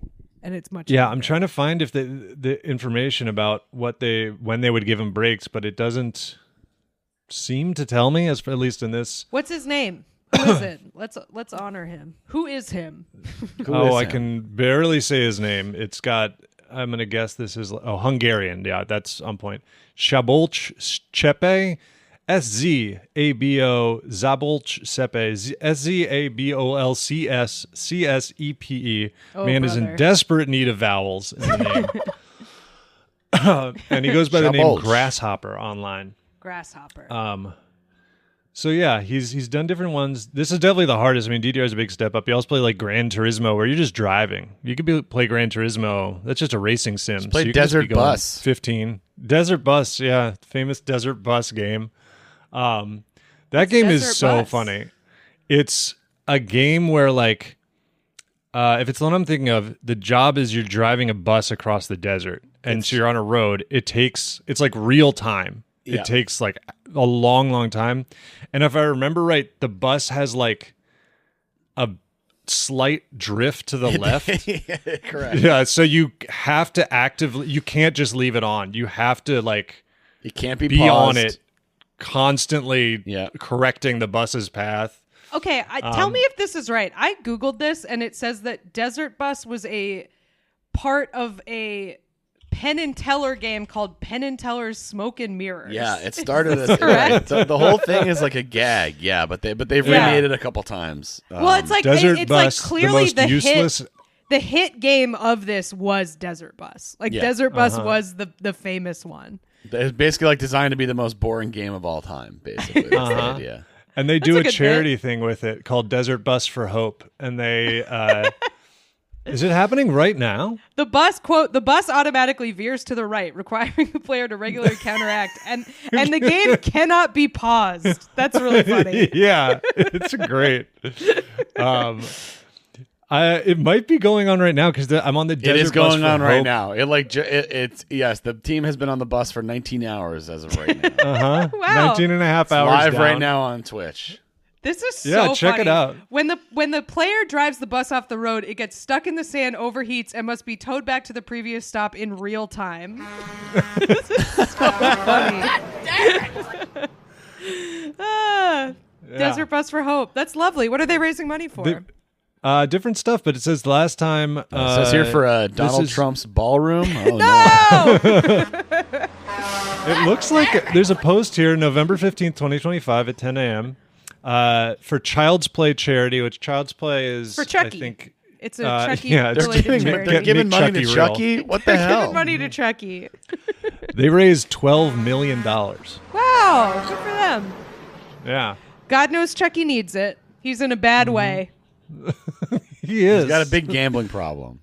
And it's much Yeah, longer. I'm trying to find if the information about when they would give him breaks, but it doesn't seem to tell me, at least in this. What's his name? Who is it? Let's honor him. Who is him? I can barely say his name. It's got, I'm going to guess this is, Hungarian. Yeah, that's on point. Szabolcs Csepe, S-Z-A-B-O, Szabolcs Csepe, S-Z-A-B-O-L-C-S, C-S-E-P-E. Man is in brother. desperate need of vowels in the name. And he goes by the name Szabolcs. Grasshopper online. Grasshopper. So yeah, he's done different ones. This is definitely the hardest. I mean, DDR is a big step up. You also play like Gran Turismo, where you're just driving. You could play Gran Turismo. That's just a racing sim. Just play you can just be Desert going Bus. 15. Desert Bus, yeah, famous Desert Bus game. That game Desert is so Bus? funny. It's a game where like, if it's the one I'm thinking of, the job is you're driving a bus across the desert, and so you're on a road. It's like real time. Yeah. It takes like a long time. And if I remember right, the bus has like a slight drift to the left. Correct. Yeah, so you have to you can't just leave it on. You have to like You can't be be paused. on it constantly, Yeah. correcting the bus's path. Okay, tell me if this is right. I Googled this, and it says that Desert Bus was a part of a Penn and Teller game called Penn and Teller's Smoke and Mirrors. Yeah, it started as correct? the whole thing is like a gag. Yeah, but they've remade it a couple times. Well, it's like Desert it's Bus, like clearly the most useless. The hit game of this was Desert Bus. Like Yeah. Desert Bus was the famous one. It's basically like designed to be the most boring game of all time. Basically, that's the idea. And they That's do a a good charity thing with it called Desert Bus for Hope, and they Is it happening right now? The bus, quote, the bus automatically veers to the right, requiring the player to regularly counteract, and the game cannot be paused. That's really funny. Yeah, it's great. It might be going on right now because I'm on the desert. It is going bus on for right Hope. now. It's yes. The team has been on the bus for 19 hours as of right now. Wow. 19 and a half hours Live down. right now on Twitch. This is so Yeah, check it funny. out. When the player drives the bus off the road, it gets stuck in the sand, overheats, and must be towed back to the previous stop in real time. This is so funny. Desert Bus for Hope. That's lovely. What are they raising money for? Different stuff, but it says the last time. It says here for Donald is- Trump's ballroom. Oh, No! It looks like there's a post here, November 15th, 2025 at 10 a.m. For Child's Play charity, which Child's Play is, For Chucky. I think, It's a Chucky yeah, they're related charity. They're giving Make money to Chucky real. Chucky. What the hell? Giving money to Chucky. They raised $12 million. Wow, good for them. Yeah, God knows Chucky needs it. He's in a bad way. he is. He's got a big gambling problem.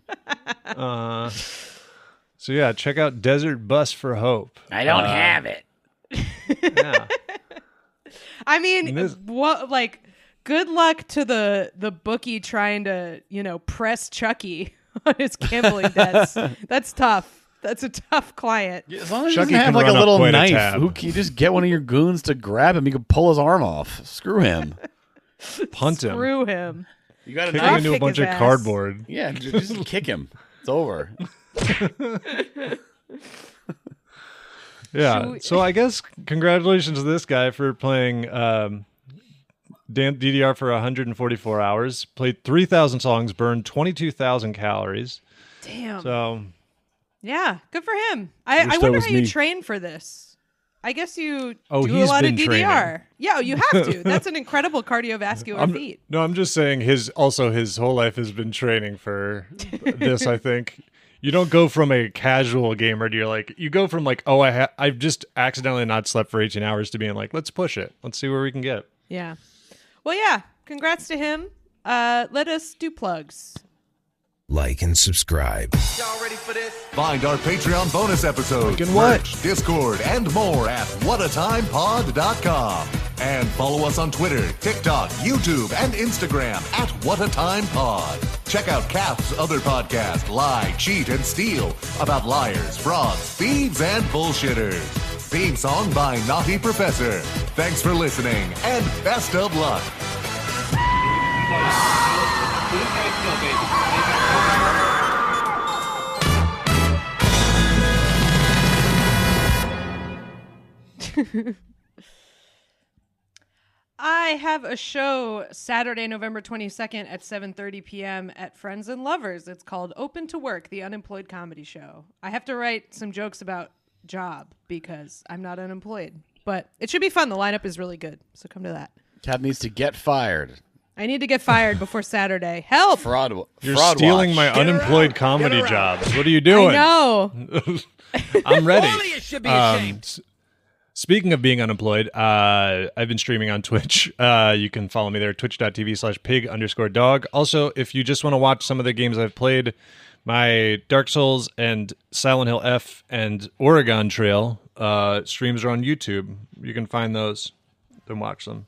So yeah, check out Desert Bus for Hope. I don't have it. Yeah. I mean, this- what like good luck to the bookie trying to, press Chucky on his gambling debts. That's tough. That's a tough client. As long as he Chucky doesn't have can like a run up little quite a knife, tab. who can you just get one of your goons to grab him? You can pull his arm off. Screw him. Punt him. Screw him. You got a Kick I'll him knife. into a kick bunch his of ass. cardboard. Yeah, just kick him. It's over. Yeah. Should we- So I guess congratulations to this guy for playing DDR for 144 hours. Played 3,000 songs, burned 22,000 calories. Damn. So Yeah, good for him. I that wonder was how you me. train for this. I guess you Oh, do a he's lot of been DDR. training. Yeah, you have to. That's an incredible cardiovascular feat. no, I'm just saying his whole life has been training for this. I think you don't go from a casual gamer to you go from I've just accidentally not slept for 18 hours to being like, let's push it. Let's see where we can get. Yeah. Well, yeah. Congrats to him. Let us do plugs. Like and subscribe. Find our Patreon bonus episodes, Fucking what? merch, Discord, and more at whatatimepod.com. And follow us on Twitter, TikTok, YouTube, and Instagram at whatatimepod. Check out Kath's other podcast, Lie, Cheat, and Steal, about liars, frauds, thieves, and bullshitters. Theme song by Naughty Professor. Thanks for listening, and best of luck. I have a show Saturday, November 22nd at 7:30 p.m. at Friends and Lovers. It's called Open to Work, the Unemployed Comedy Show. I have to write some jokes about job because I'm not unemployed. But it should be fun. The lineup is really good. So come to that. Cat needs to get fired. I need to get fired before Saturday. Help! You're fraud stealing watch. my unemployed comedy jobs. What are you doing? I know. I'm ready. Only you should be ashamed. Speaking of being unemployed, I've been streaming on Twitch. You can follow me there, twitch.tv/pig_dog. Also, if you just want to watch some of the games I've played, my Dark Souls and Silent Hill F and Oregon Trail streams are on YouTube. You can find those and watch them.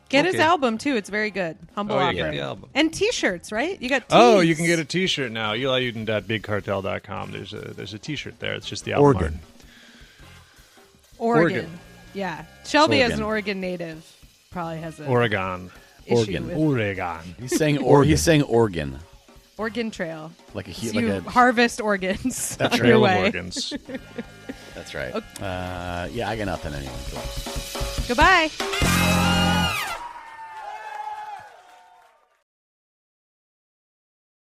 Get his album, too. It's very good. Humble Oh, you Opera. got the album. And T-shirts, right? You got tees. Oh, you can get a T-shirt now. EliUden.bigcartel.com. There's a T-shirt there. It's just the album Oregon. art. Oregon. Oregon. Yeah. Shelby, as an Oregon. Oregon native, probably has a Oregon. issue with Oregon. He's saying Oregon, Organ Trail. like a So like you a. harvest organs on your Trail of way. organs. That's right. Yeah, I got nothing anyway. Goodbye.